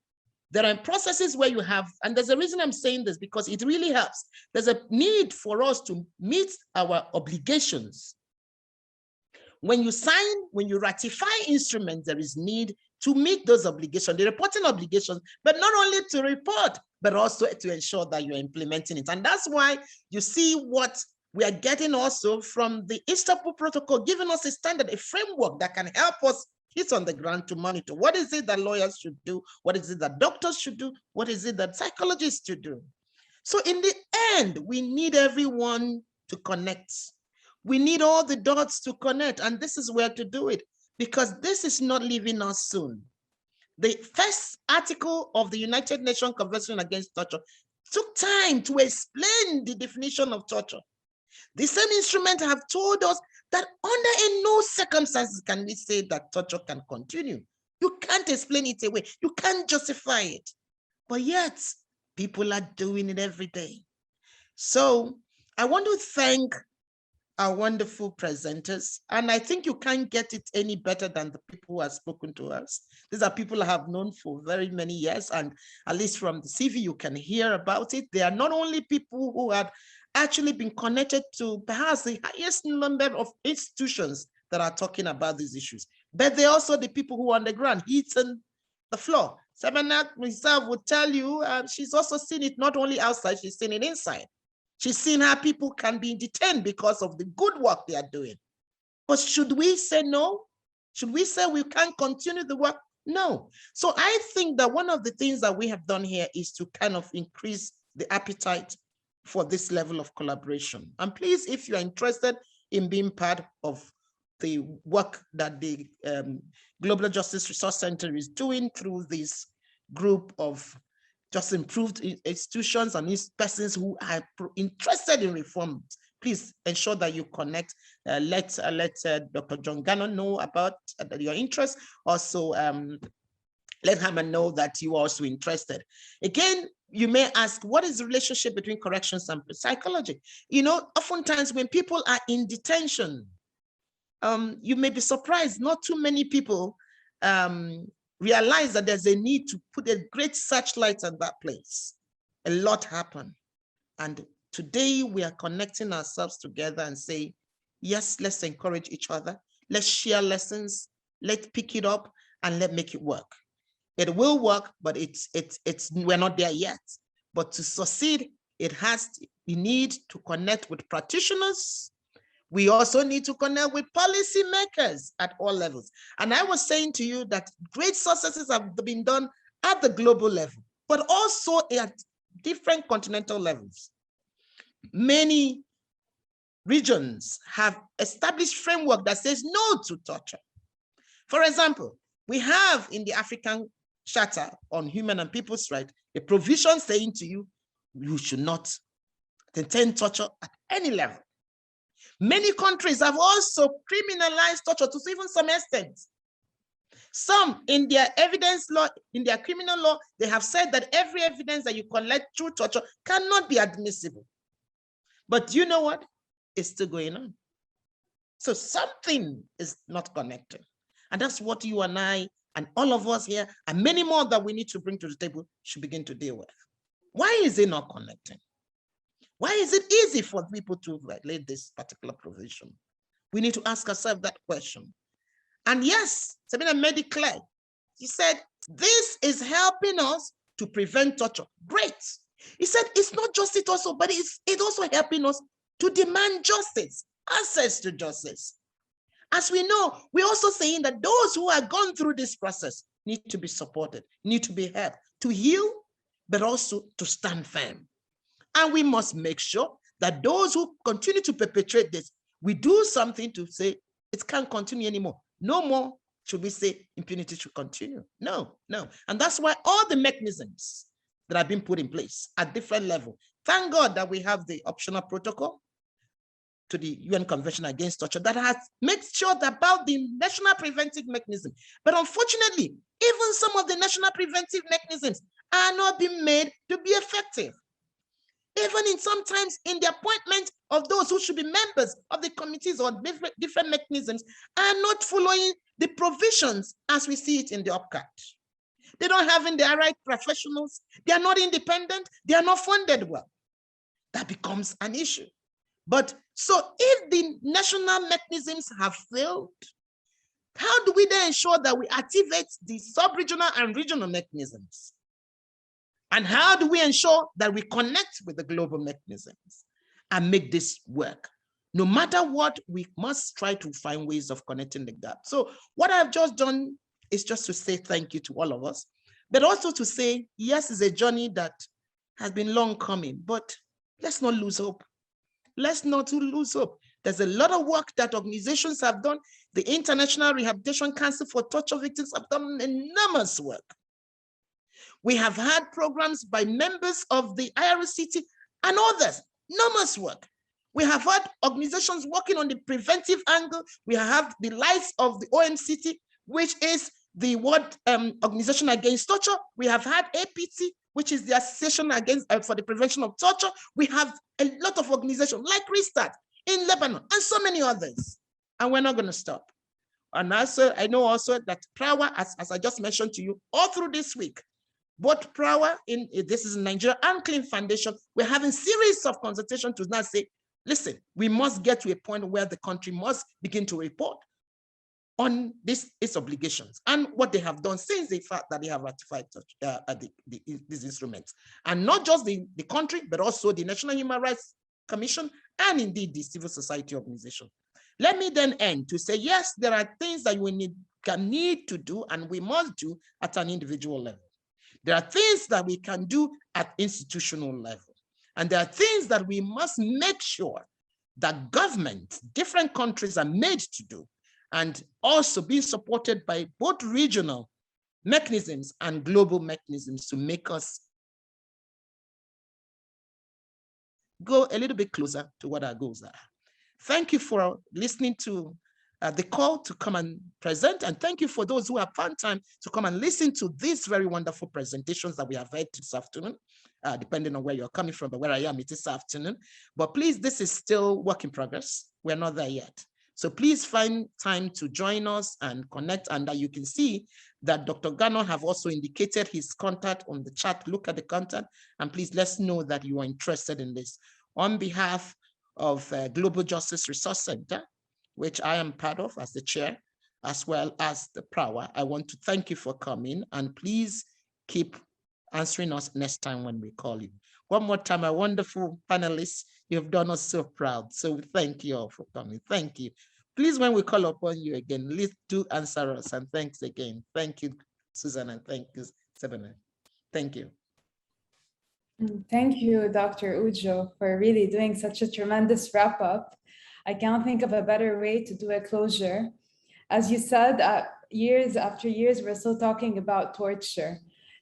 there are processes where you have, and there's a reason I'm saying this, because it really helps. There's a need for us to meet our obligations. When you sign, when you ratify instruments, there is need to meet those obligations, the reporting obligations, but not only to report, but also to ensure that you're implementing it. And that's why you see what we are getting also from the Istanbul Protocol, giving us a standard, a framework that can help us hit on the ground to monitor. What is it that lawyers should do? What is it that doctors should do? What is it that psychologists should do? So in the end, we need everyone to connect. We need all the dots to connect, and this is where to do it, because this is not leaving us soon. The first article of the United Nations Convention Against Torture took time to explain the definition of torture. The same instrument have told us that under no circumstances can we say that torture can continue. You can't explain it away. You can't justify it. But yet, people are doing it every day. So I want to thank our wonderful presenters. And I think you can't get it any better than the people who have spoken to us. These are people I have known for very many years. And at least from the CV, you can hear about it. They are not only people who had actually been connected to perhaps the highest number of institutions that are talking about these issues, but they're also the people who are on the ground, hitting the floor. Sabanak herself would tell you, she's also seen it not only outside, she's seen it inside. She's seen how people can be detained because of the good work they are doing. But should we say no? Should we say we can't continue the work? No. So I think that one of the things that we have done here is to kind of increase the appetite for this level of collaboration. And please, if you are interested in being part of the work that the Global Justice Resource Center is doing through this group of just improved institutions and these persons who are interested in reform, please ensure that you connect. Let Dr. John Gannon know about your interest. Also, let Haman know that you are also interested. Again, you may ask, what is the relationship between corrections and psychology? You know, oftentimes when people are in detention, you may be surprised, not too many people realize that there's a need to put a great searchlight on that place. A lot happened. And today we are connecting ourselves together and say, yes, let's encourage each other. Let's share lessons. Let's pick it up and let's make it work. It will work, but we're not there yet. But to succeed, we need to connect with practitioners. We also need to connect with policymakers at all levels. And I was saying to you that great successes have been done at the global level, but also at different continental levels. Many regions have established framework that says no to torture. For example, we have in the African Charter on Human and People's Rights a provision saying to you, you should not entertain torture at any level. Many countries have also criminalized torture to even some extent. Some in their evidence law, in their criminal law, they have said that every evidence that you collect through torture cannot be admissible. But you know what? It's still going on. So something is not connected. And that's what you and I and all of us here and many more that we need to bring to the table should begin to deal with. Why is it not connecting? Why is it easy for people to violate this particular provision? We need to ask ourselves that question. And yes, Sabina made it clear. He said, this is helping us to prevent torture. Great. He said, it's not just it also, but it's also helping us to demand justice, access to justice. As we know, we're also saying that those who have gone through this process need to be supported, need to be helped to heal, but also to stand firm. And we must make sure that those who continue to perpetrate this, we do something to say it can't continue anymore. No more should we say impunity should continue. No, no. And that's why all the mechanisms that have been put in place at different levels. Thank God that we have the optional protocol. to the UN Convention Against Torture that has made sure about the national preventive mechanism. But unfortunately, even some of the national preventive mechanisms are not being made to be effective. Even in sometimes in the appointment of those who should be members of the committees or different mechanisms are not following the provisions as we see it in the UPCAT. They don't have in the right professionals. They are not independent. They are not funded well. That becomes an issue. But so if the national mechanisms have failed, how do we then ensure that we activate the sub-regional and regional mechanisms? And how do we ensure that we connect with the global mechanisms and make this work? No matter what, we must try to find ways of connecting the gap. So what I've just done is just to say thank you to all of us, but also to say, yes, it's a journey that has been long coming, but let's not lose hope. Let's not lose hope. There's a lot of work that organizations have done. The International Rehabilitation Council for Torture Victims have done enormous work. We have had programs by members of the IRCT and others, enormous work. We have had organizations working on the preventive angle. We have the likes of the OMCT, which is the World Organization Against Torture. We have had APT, which is the Association Against for the Prevention of Torture. We have a lot of organizations like Restart in Lebanon and so many others. And we're not going to stop. And also, I know also that PRAWA, as I just mentioned to you, all through this week, both PRAWA, this is in Nigeria, and Clean Foundation, we're having series of consultations to now say, listen, we must get to a point where the country must begin to report on its obligations and what they have done since the fact that they have ratified these instruments. And not just the country, but also the National Human Rights Commission and indeed the civil society organization. Let me then end to say, yes, there are things that we need to do and we must do at an individual level. There are things that we can do at institutional level. And there are things that we must make sure that governments, different countries are made to do, and also being supported by both regional mechanisms and global mechanisms to make us go a little bit closer to what our goals are. Thank you for listening to the call to come and present, and thank you for those who have found time to come and listen to these very wonderful presentations that we have heard this afternoon, depending on where you're coming from, but where I am, it is afternoon. But please, this is still work in progress. We're not there yet. So please find time to join us and connect, and that you can see that Dr. Gano have also indicated his contact on the chat. Look at the contact, and please let's know that you are interested in this. On behalf of Global Justice Resource Center, which I am part of as the chair, as well as the PRAWA, I want to thank you for coming, and please keep answering us next time when we call you. One more time, my wonderful panelists, you've done us so proud. So thank you all for coming. Thank you. Please, when we call upon you again, please do answer us, and thanks again. Thank you, Susan, and thank you, Sebene. Thank you. Thank you, Dr. Ujo, for really doing such a tremendous wrap up. I can't think of a better way to do a closure. As you said, years after years, we're still talking about torture.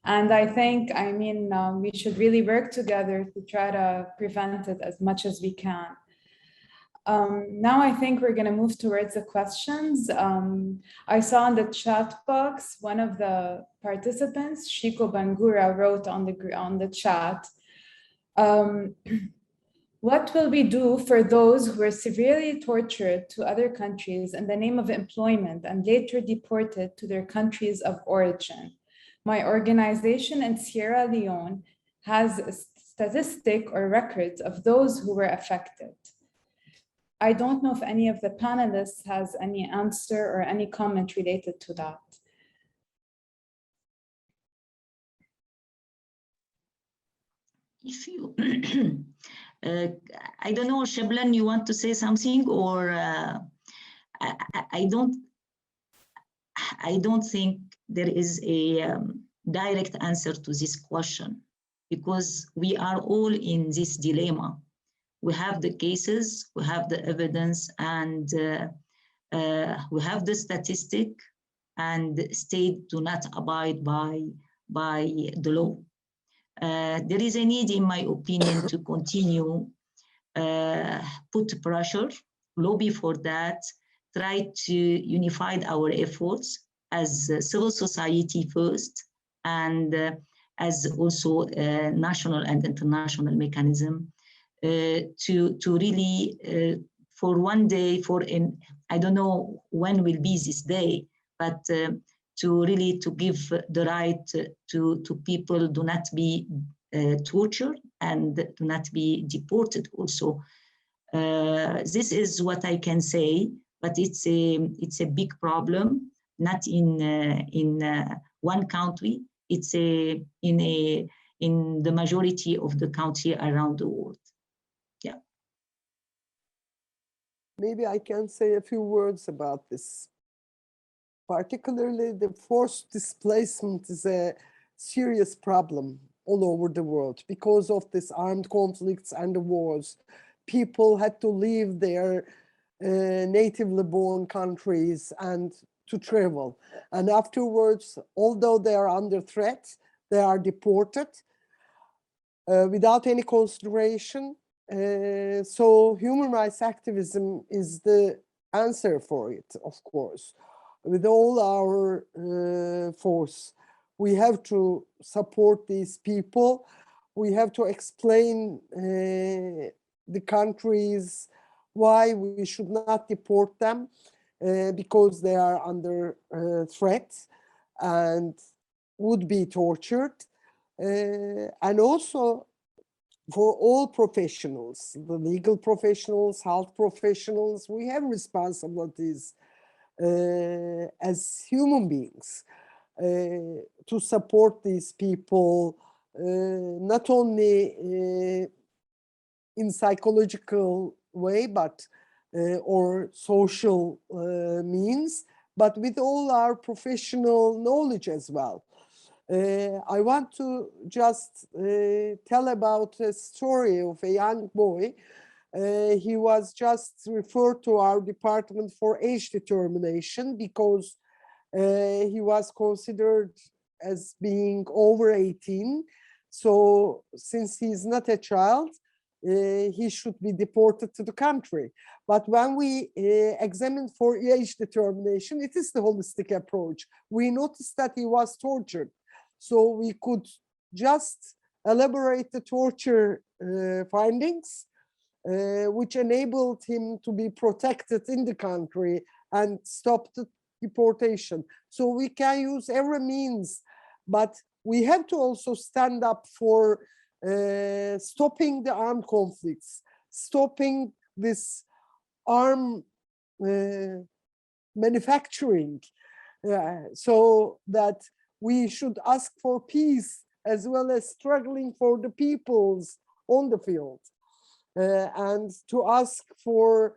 And I think, we should really work together to try to prevent it as much as we can. Now I think we're going to move towards the questions. I saw in the chat box, one of the participants, Shiko Bangura, wrote on the chat, what will we do for those who were severely tortured to other countries in the name of employment and later deported to their countries of origin? My organization in Sierra Leone has a statistic or records of those who were affected. I don't know if any of the panelists has any answer or any comment related to that. If you, I don't know, Sheblan, you want to say something, or I don't think there is a direct answer to this question, because we are all in this dilemma. We have the cases, we have the evidence, and we have the statistic, and the state do not abide by the law. There is a need, in my opinion, to continue put pressure, lobby for that, try to unify our efforts as civil society first, and as also national and international mechanism to really for one day, I don't know when will be this day, but to really to give the right to people do not be tortured and do not be deported also. This is what I can say, but it's a big problem, not in one country. It's in the majority of the country around the world. Yeah. Maybe I can say a few words about this. Particularly, the forced displacement is a serious problem all over the world because of this armed conflicts and the wars. People had to leave their natively born countries and to travel. And afterwards, although they are under threat, they are deported without any consideration. So human rights activism is the answer for it, of course. With all our force, we have to support these people. We have to explain the countries why we should not deport them because they are under threat and would be tortured. And also for all professionals, the legal professionals, health professionals, we have responsibilities as human beings to support these people, not only in psychological way, but or social means, but with all our professional knowledge as well. I want to just tell about a story of a young boy. He was just referred to our department for age determination because he was considered as being over 18. So since he's not a child, he should be deported to the country. But when we examined for age determination, it is the holistic approach. We noticed that he was tortured. So we could just elaborate the torture findings, which enabled him to be protected in the country and stop the deportation. So we can use every means, but we have to also stand up for stopping the armed conflicts, stopping this arm manufacturing, so that we should ask for peace as well as struggling for the peoples on the field, and to ask for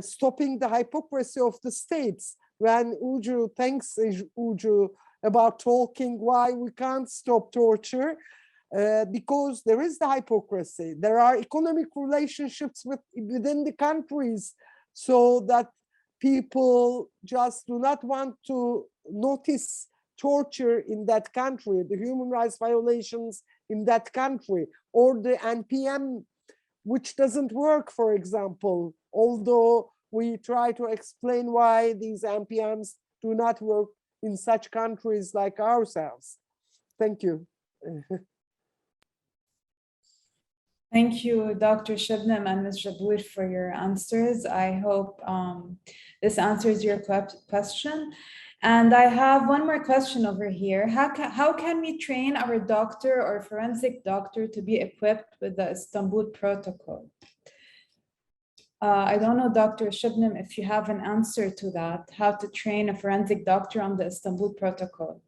stopping the hypocrisy of the states. When Uju, thanks Uju, about talking why we can't stop torture, because there is the hypocrisy. There are economic relationships within the countries, so that people just do not want to notice torture in that country, the human rights violations in that country, or the NPM, which doesn't work, for example, although we try to explain why these NPMs do not work in such countries like ourselves. Thank you. Thank you, Dr. Shabnam and Ms. Jabour, for your answers. I hope this answers your question. And I have one more question over here. How can we train our doctor or forensic doctor to be equipped with the Istanbul Protocol? I don't know, Dr. Shabnam, if you have an answer to that, how to train a forensic doctor on the Istanbul Protocol.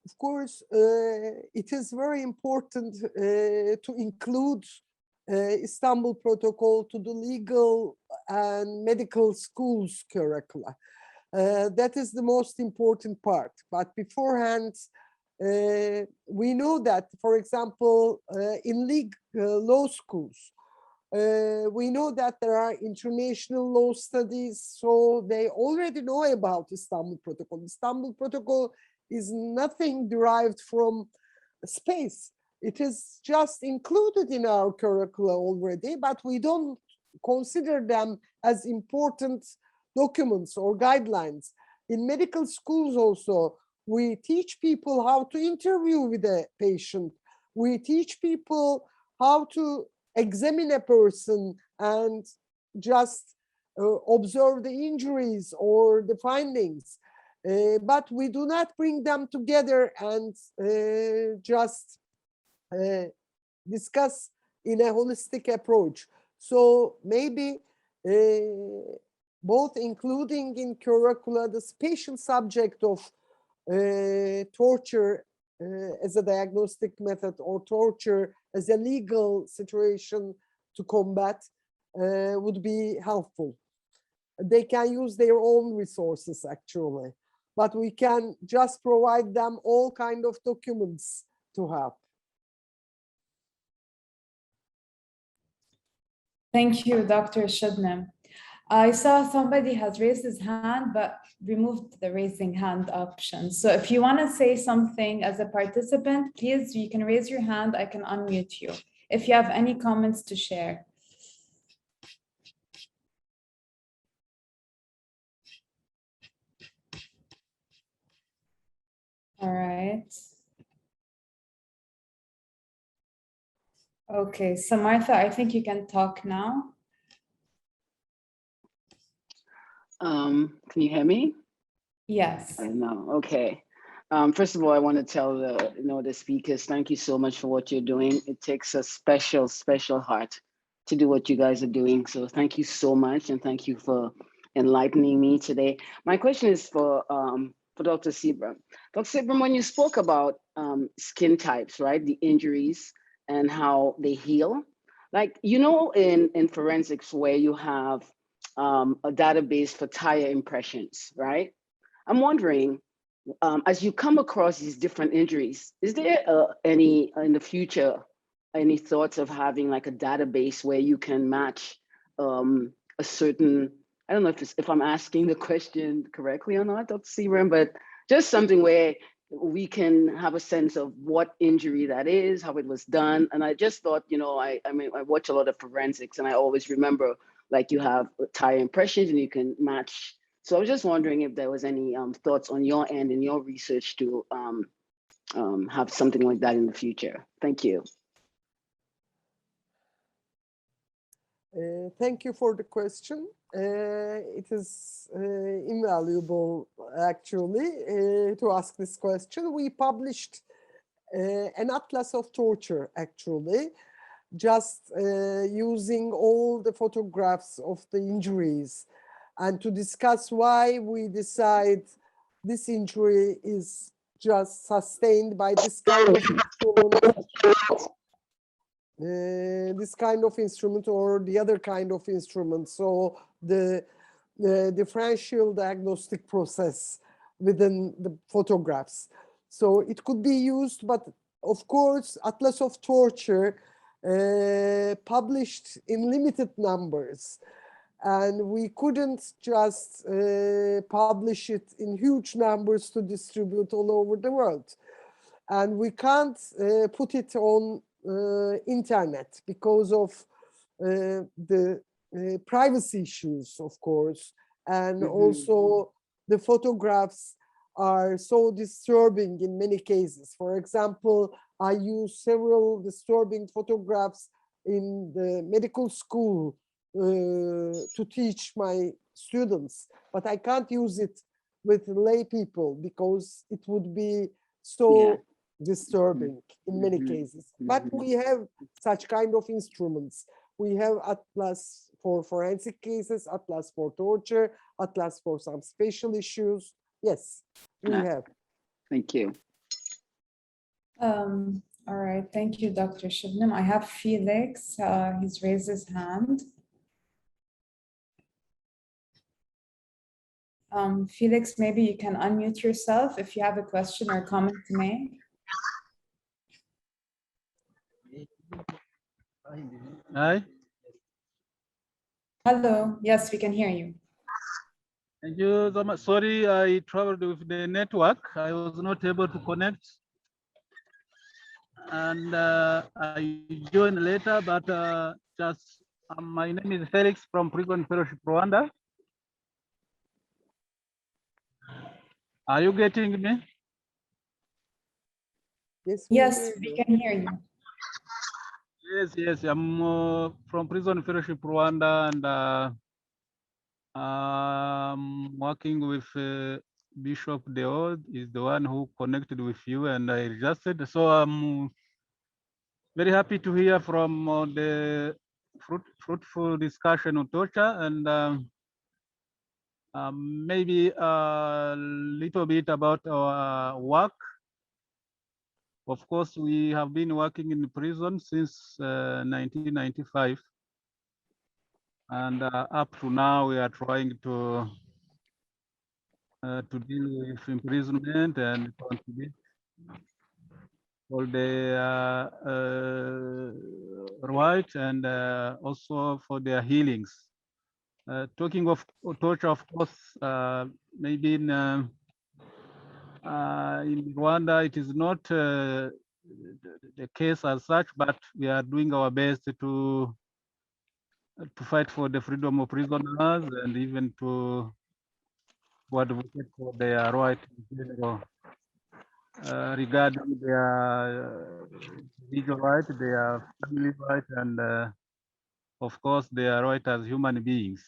Of course, it is very important to include Istanbul Protocol to the legal and medical schools curricula. That is the most important part. But beforehand, we know that, for example, in law schools, we know that there are international law studies, so they already know about Istanbul Protocol. Istanbul Protocol is nothing derived from space. It is just included in our curricula already, but we don't consider them as important documents or guidelines. In medical schools also, we teach people how to interview with a patient. We teach people how to examine a person and just observe the injuries or the findings. But we do not bring them together and just discuss in a holistic approach. So maybe both including in curricula the special subject of torture as a diagnostic method or torture as a legal situation to combat would be helpful. They can use their own resources actually, but we can just provide them all kind of documents to have. Thank you, Dr. Shubnam. I saw somebody has raised his hand, but removed the raising hand option. So if you want to say something as a participant, please, you can raise your hand. I can unmute you if you have any comments to share. All right. Okay, so Martha, I think you can talk now. Can you hear me? Yes. I know. Okay. First of all, I want to tell the speakers, thank you so much for what you're doing. It takes a special, special heart to do what you guys are doing. So thank you so much, and thank you for enlightening me today. My question is for Dr. Seabram. Dr. Seabram, when you spoke about skin types, right, the injuries and how they heal, like, in forensics where you have a database for tire impressions, right? I'm wondering, as you come across these different injuries, is there any in the future, any thoughts of having like a database where you can match a certain, I don't know if I'm asking the question correctly or not, Dr. Seabram, but just something where we can have a sense of what injury that is, how it was done. And I just thought, I watch a lot of forensics and I always remember like you have tire impressions and you can match. So I was just wondering if there was any thoughts on your end in your research to have something like that in the future. Thank you. Thank you for the question. It is invaluable, actually, to ask this question. We published an atlas of torture, actually, just using all the photographs of the injuries and to discuss why we decide this injury is just sustained by this kind of instrument. This kind of instrument or the other kind of instrument. So the differential diagnostic process within the photographs. So it could be used, but of course, Atlas of Torture published in limited numbers. And we couldn't just publish it in huge numbers to distribute all over the world. And we can't put it on internet because of the privacy issues, of course, and also the photographs are so disturbing in many cases. For example, I use several disturbing photographs in the medical school to teach my students, but I can't use it with lay people because it would be so disturbing in many cases. But we have such kind of instruments. We have Atlas for forensic cases, Atlas for torture, Atlas for some special issues. Yes, we have. Thank you. All right, thank you, Dr. Shubnam. I have Felix, he's raised his hand. Felix, maybe you can unmute yourself if you have a question or comment to make. Hi. Hello, yes, we can hear you. Thank you so much. Sorry, I traveled with the network. I was not able to connect. and I joined later, but just my name is Felix from Prison Fellowship Rwanda. Are you getting me? Yes, Yes, we can hear you. Yes, I'm from Prison Fellowship Rwanda, and I'm working with Bishop Deo is the one who connected with you, and I registered. So I'm very happy to hear from the fruitful discussion on torture, and maybe a little bit about our work. Of course, we have been working in prison since 1995. And up to now, we are trying to deal with imprisonment and contribute for the right, and also for their healings. Talking of torture, of course, maybe in Rwanda, it is not the case as such, but we are doing our best to fight for the freedom of prisoners, and even to advocate for their right in general, regarding their individual right, their family right, and of course their right as human beings.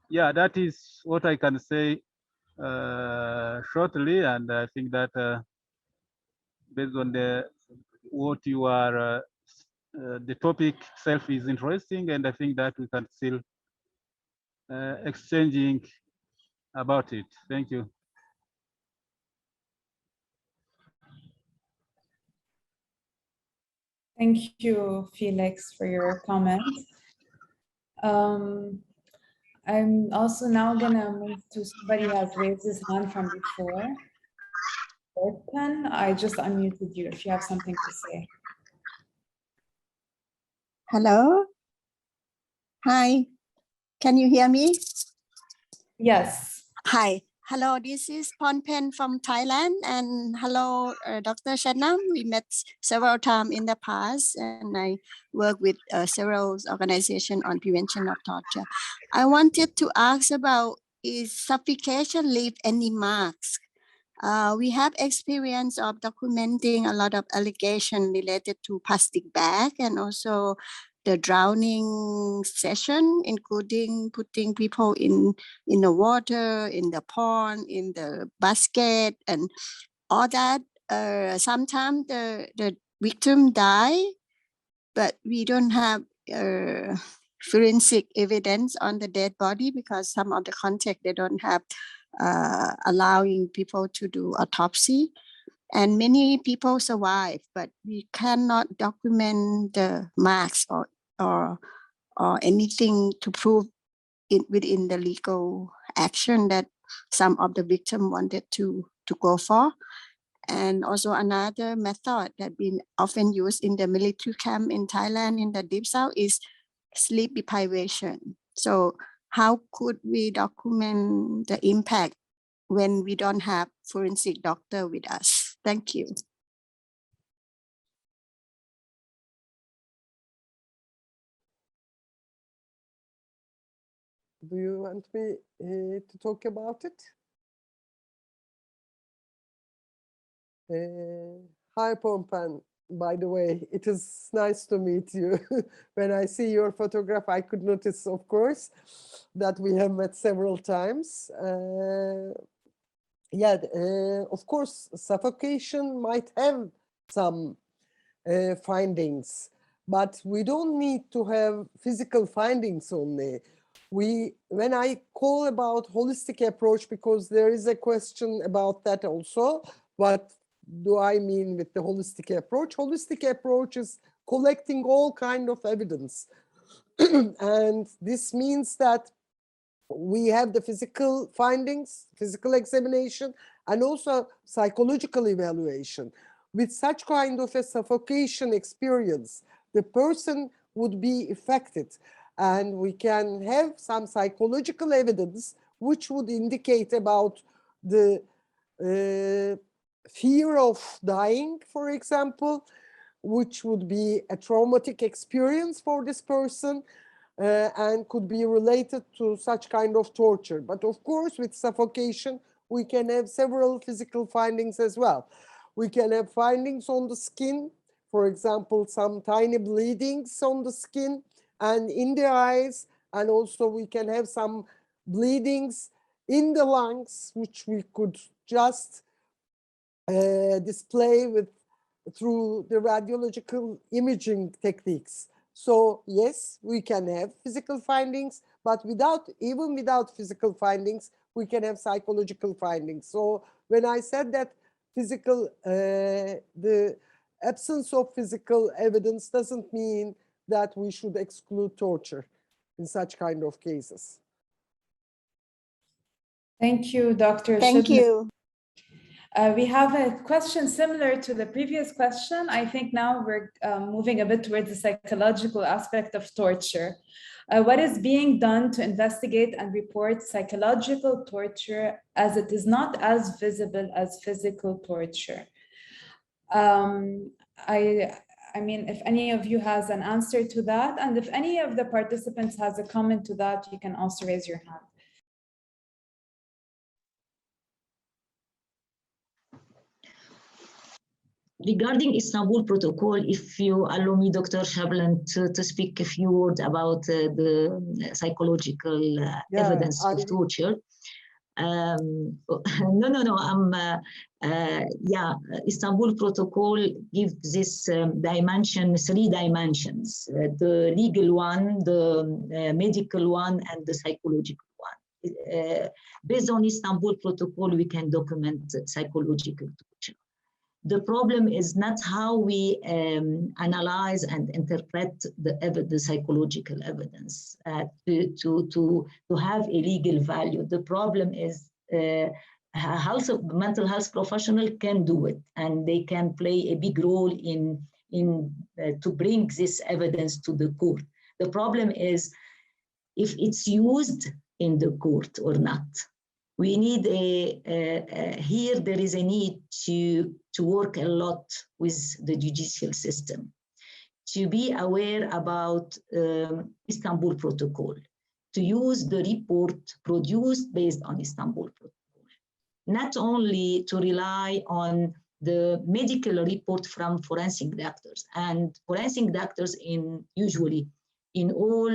Yeah, that is what I can say shortly, and I think that based on what you are, the topic itself is interesting, and I think that we can still exchanging about it. Thank you. Thank you, Felix, for your comment. I'm also now gonna move to somebody who has raised his hand from before. Open. I just unmuted you if you have something to say. Hello. Hi. Can you hear me? Yes. Hi. Hello, this is Ponpen from Thailand. And hello, Dr. Shanam. We met several times in the past, and I work with several organizations on prevention of torture. I wanted to ask about, is suffocation leave any marks? We have experience of documenting a lot of allegations related to plastic bag, and also the drowning session, including putting people in the water, in the pond, in the basket, and all that. Sometimes the victim die, but we don't have forensic evidence on the dead body, because some of the context they don't have allowing people to do autopsy. And many people survive, but we cannot document the marks or anything to prove it within the legal action that some of the victims wanted to go for. And also another method that been often used in the military camp in Thailand in the Deep South is sleep deprivation. So how could we document the impact when we don't have forensic doctor with us? Thank you. Do you want me to talk about it? Hi, Pompan. By the way, it is nice to meet you. When I see your photograph, I could notice, of course, that we have met several times. Of course, suffocation might have some findings, but we don't need to have physical findings only. When I call about holistic approach, because there is a question about that also, what do I mean with the holistic approach? Holistic approach is collecting all kind of evidence. And this means that we have the physical findings, physical examination, and also psychological evaluation. With such kind of a suffocation experience, the person would be affected, and we can have some psychological evidence which would indicate about the fear of dying, for example, which would be a traumatic experience for this person and could be related to such kind of torture. But of course, with suffocation, we can have several physical findings as well. We can have findings on the skin, for example, some tiny bleedings on the skin and in the eyes, and also we can have some bleedings in the lungs, which we could just display through the radiological imaging techniques. So yes, we can have physical findings, but even without physical findings, we can have psychological findings. So when I said that the absence of physical evidence doesn't mean that we should exclude torture in such kind of cases. Thank you, Dr. Thank Shibna. you. We have a question similar to the previous question. I think now we're moving a bit towards the psychological aspect of torture. What is being done to investigate and report psychological torture, as it is not as visible as physical torture? I mean, if any of you has an answer to that, and if any of the participants has a comment to that, you can also raise your hand. Regarding Istanbul Protocol, if you allow me, Dr. Shablan, to speak a few words about the psychological evidence of torture. Istanbul Protocol gives this three dimensions, the legal one, the medical one, and the psychological one. Based on Istanbul Protocol, we can document psychological torture. The problem is not how we analyze and interpret the psychological evidence to have a legal value. The problem is mental health professional can do it, and they can play a big role in to bring this evidence to the court. The problem is if it's used in the court or not. We need here there is a need to work a lot with the judicial system, to be aware about Istanbul Protocol, to use the report produced based on Istanbul Protocol, not only to rely on the medical report from forensic doctors. And forensic doctors usually in all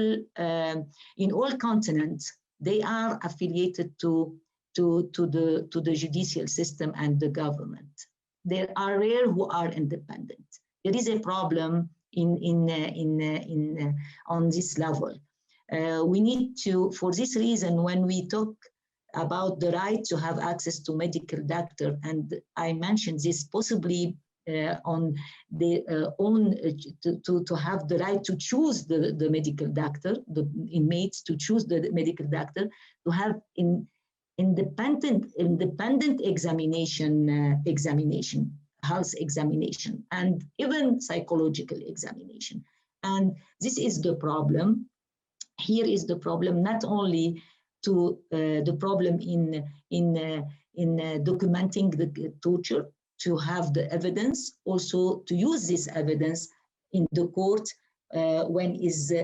continents, they are affiliated to the judicial system and the government. There are rare who are independent. There is a problem on this level. We need to, for this reason, when we talk about the right to have access to medical doctor, and I mentioned this possibly on the to have the right to choose the medical doctor, the inmates to choose the medical doctor, to have independent examination, health examination, and even psychological examination. And this is the problem. Here is the problem, not only to the problem in documenting the torture, to have the evidence, also to use this evidence in the court when is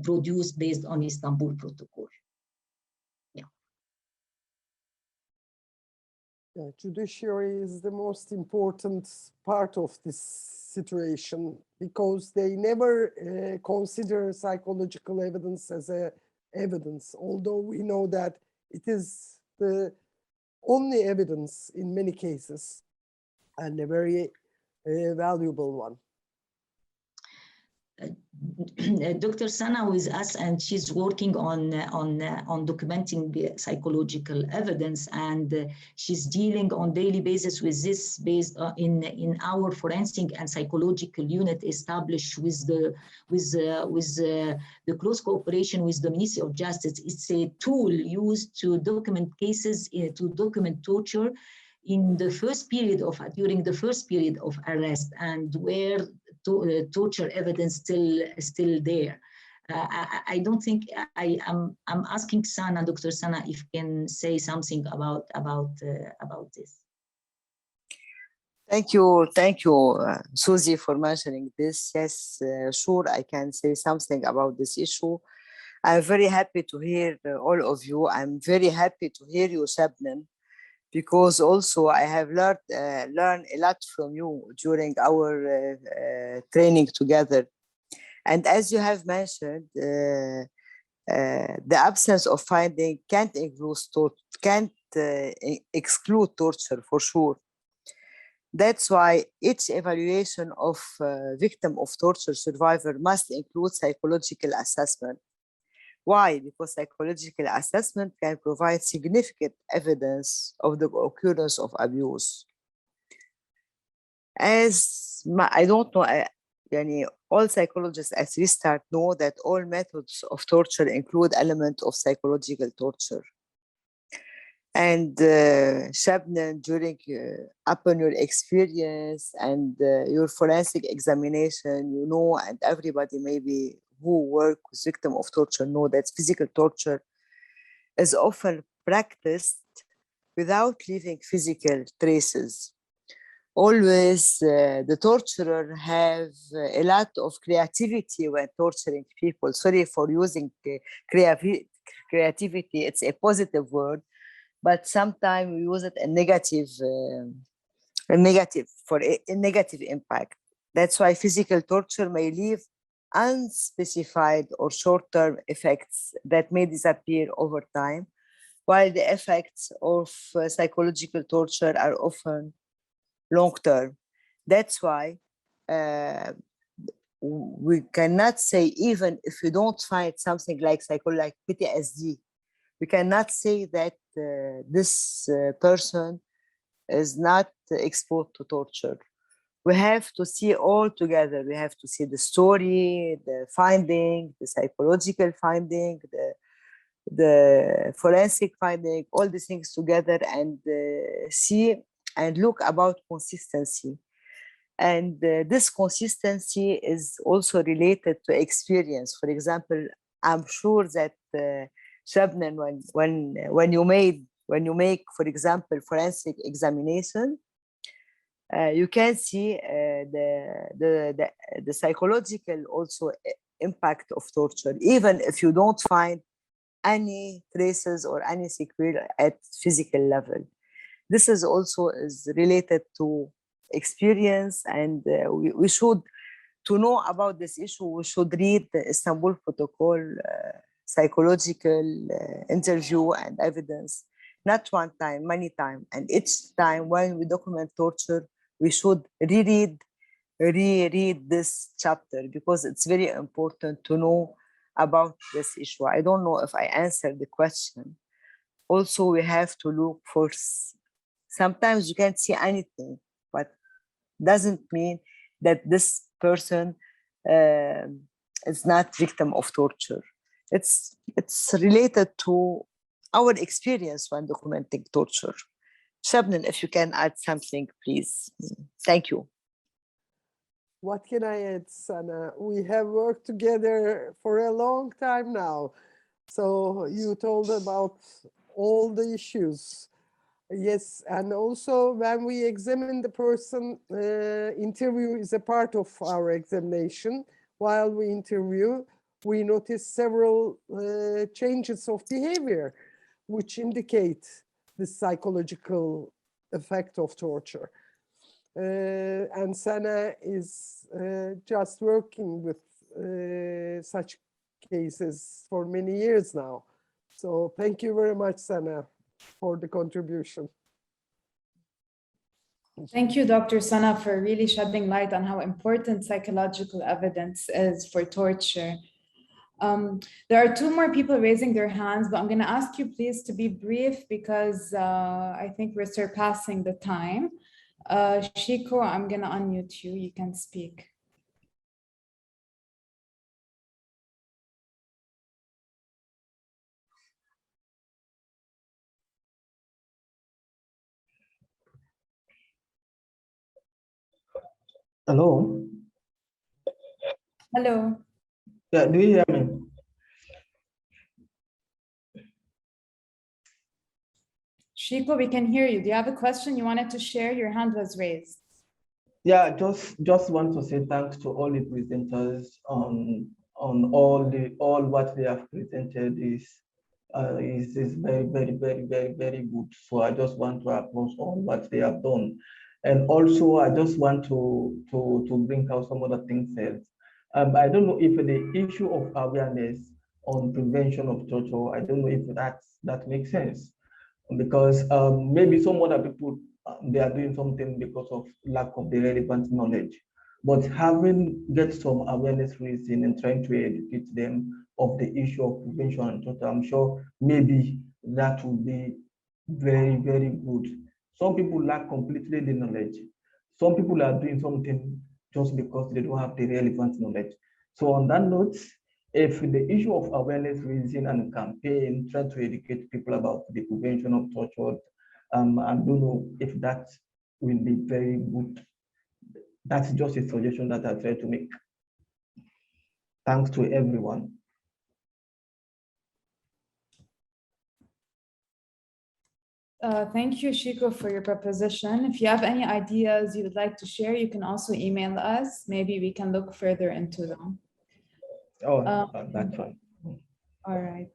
produced based on Istanbul Protocol. Yeah, judiciary is the most important part of this situation because they never consider psychological evidence as evidence, although we know that it is the only evidence in many cases and a very valuable one. Dr. Sana is us, and she's working on documenting the psychological evidence, and she's dealing on daily basis with this based in our forensic and psychological unit established with the close cooperation with the Ministry of Justice. It's a tool used to document cases, to document torture in the first period during the first period of arrest, and where torture evidence still there. I don't think I'm asking Sana, Dr. Sana, if can say something about this. Thank you, Susie, for mentioning this. Yes, sure, I can say something about this issue. I'm very happy to hear all of you. I'm very happy to hear you, Shabnam, because also I have learned a lot from you during our training together. And as you have mentioned, the absence of finding can't exclude torture for sure. That's why each evaluation of victim of torture survivor must include psychological assessment. Why? Because psychological assessment can provide significant evidence of the occurrence of abuse. I don't know, all psychologists at Restart know that all methods of torture include elements of psychological torture. And Shabnam, during upon your experience and your forensic examination, you know, and everybody maybe who work with victims of torture know that physical torture is often practiced without leaving physical traces. Always the torturer have a lot of creativity when torturing people. Sorry for using creativity, it's a positive word, but sometimes we use it in negative for a negative impact. That's why physical torture may leave unspecified or short-term effects that may disappear over time, while the effects of psychological torture are often long-term. That's why we cannot say, even if you don't find something like like PTSD, we cannot say that this person is not exposed to torture. We have to see all together. We have to see the story, the finding, the psychological finding, the forensic finding, all these things together, and see and look about consistency. And this consistency is also related to experience. For example, I'm sure that Shabnam, when you make, for example, forensic examination, you can see the psychological also impact of torture, even if you don't find any traces or any sequelae at physical level. This is also related to experience, and we should, to know about this issue, we should read the Istanbul Protocol psychological interview and evidence, not one time, many times. And each time when we document torture, we should reread this chapter, because it's very important to know about this issue. I don't know if I answered the question. Also, we have to look for, sometimes you can't see anything, but doesn't mean that this person is not victim of torture. It's related to our experience when documenting torture. Shabnam, if you can add something, please. Thank you. What can I add, Sana? We have worked together for a long time now. So you told about all the issues. Yes, and also when we examine the person, interview is a part of our examination. While we interview, we notice several changes of behavior, which indicate the psychological effect of torture. And Sana is just working with such cases for many years now. So thank you very much, Sana, for the contribution. Thank you, Dr. Sana, for really shedding light on how important psychological evidence is for torture. There are two more people raising their hands, but I'm going to ask you please to be brief, because I think we're surpassing the time. Shiko, I'm going to unmute you. You can speak. Hello. Hello. Yeah, do you hear me? Shiko, we can hear you. Do you have a question you wanted to share? Your hand was raised. Yeah, just want to say thanks to all the presenters on all what they have presented is very, very, very, very, very good. So I just want to applaud all what they have done. And also I just want to bring out some other things else. I don't know if the issue of awareness on prevention of torture, I don't know if that makes sense, because maybe some other people they are doing something because of lack of the relevant knowledge, but having get some awareness raising and trying to educate them of the issue of prevention and torture, I'm sure maybe that would be very, very good. Some people lack completely the knowledge. Some people are doing something just because they don't have the relevant knowledge. So on that note, if the issue of awareness raising and campaign, try to educate people about the prevention of torture, I don't know if that will be very good. That's just a suggestion that I try to make. Thanks to everyone. Thank you, Shiko, for your proposition. If you have any ideas you would like to share, you can also email us. Maybe we can look further into them. Oh, that's fine. All right.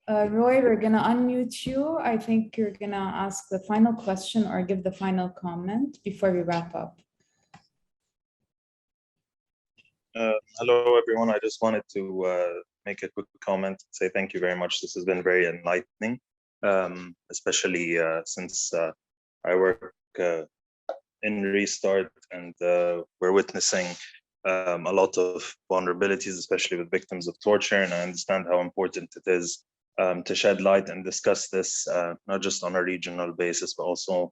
Roy, we're gonna unmute you. I think you're gonna ask the final question or give the final comment before we wrap up. Hello, everyone. I just wanted to make a quick comment, say thank you very much. This has been very enlightening, especially since I work in Restart, and we're witnessing a lot of vulnerabilities, especially with victims of torture. And I understand how important it is to shed light and discuss this, not just on a regional basis, but also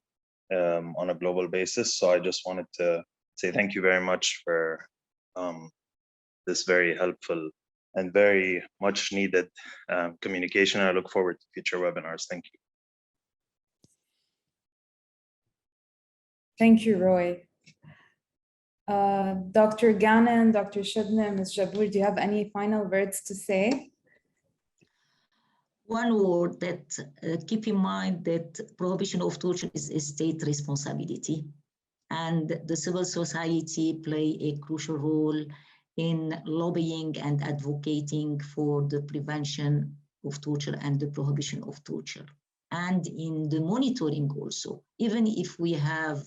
on a global basis. So I just wanted to say thank you very much for this very helpful and very much needed communication. I look forward to future webinars. Thank you. Thank you, Roy. Dr. Gannon, Dr. Shebnem, Ms. Jabour, do you have any final words to say? One word, that keep in mind that prohibition of torture is a state responsibility, and the civil society play a crucial role in lobbying and advocating for the prevention of torture and the prohibition of torture. And in the monitoring also, even if we have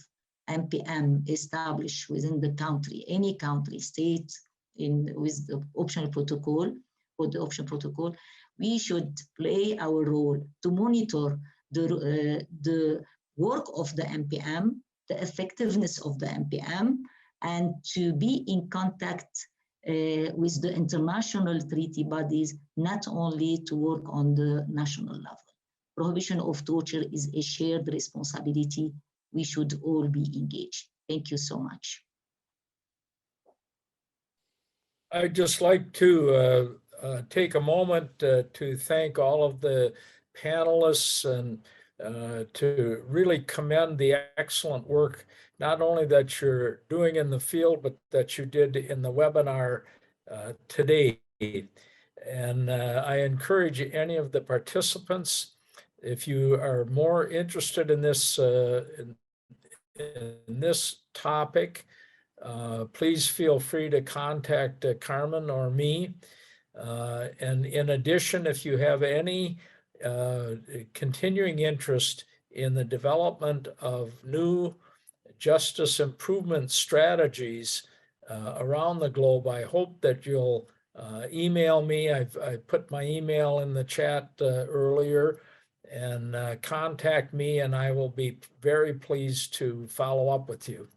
MPM established within the country, any country, state, with the optional protocol, or the optional protocol, we should play our role to monitor the work of the MPM, the effectiveness of the MPM, and to be in contact with the international treaty bodies, not only to work on the national level. Prohibition of torture is a shared responsibility. We should all be engaged. Thank you so much. I'd just like to take a moment to thank all of the panelists and to really commend the excellent work, not only that you're doing in the field, but that you did in the webinar today. And I encourage any of the participants, if you are more interested in this topic, please feel free to contact Carmen or me. And in addition, if you have any continuing interest in the development of new justice improvement strategies around the globe, I hope that you'll email me. I put my email in the chat earlier, and contact me, and I will be very pleased to follow up with you.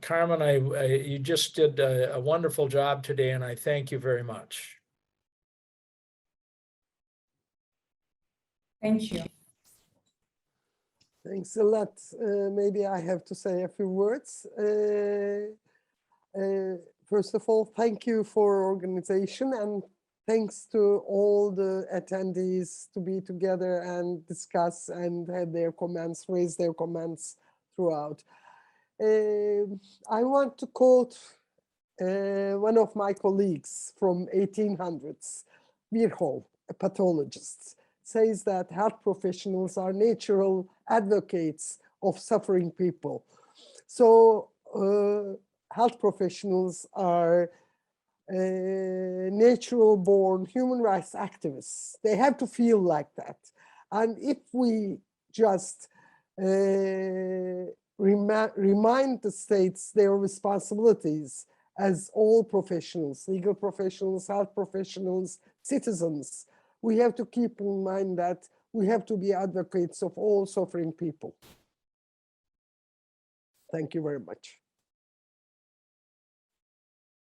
Carmen, you just did a wonderful job today, and I thank you very much. Thank you. Thanks a lot. Maybe I have to say a few words. First of all, thank you for organization, and thanks to all the attendees to be together and discuss and have their comments, raise their comments throughout. I want to quote one of my colleagues from 1800s, Virchow, a pathologist, says that health professionals are natural advocates of suffering people. So health professionals are natural born human rights activists. They have to feel like that. And if we just remind the states their responsibilities as all professionals, legal professionals, health professionals, citizens, we have to keep in mind that we have to be advocates of all suffering people. Thank you very much.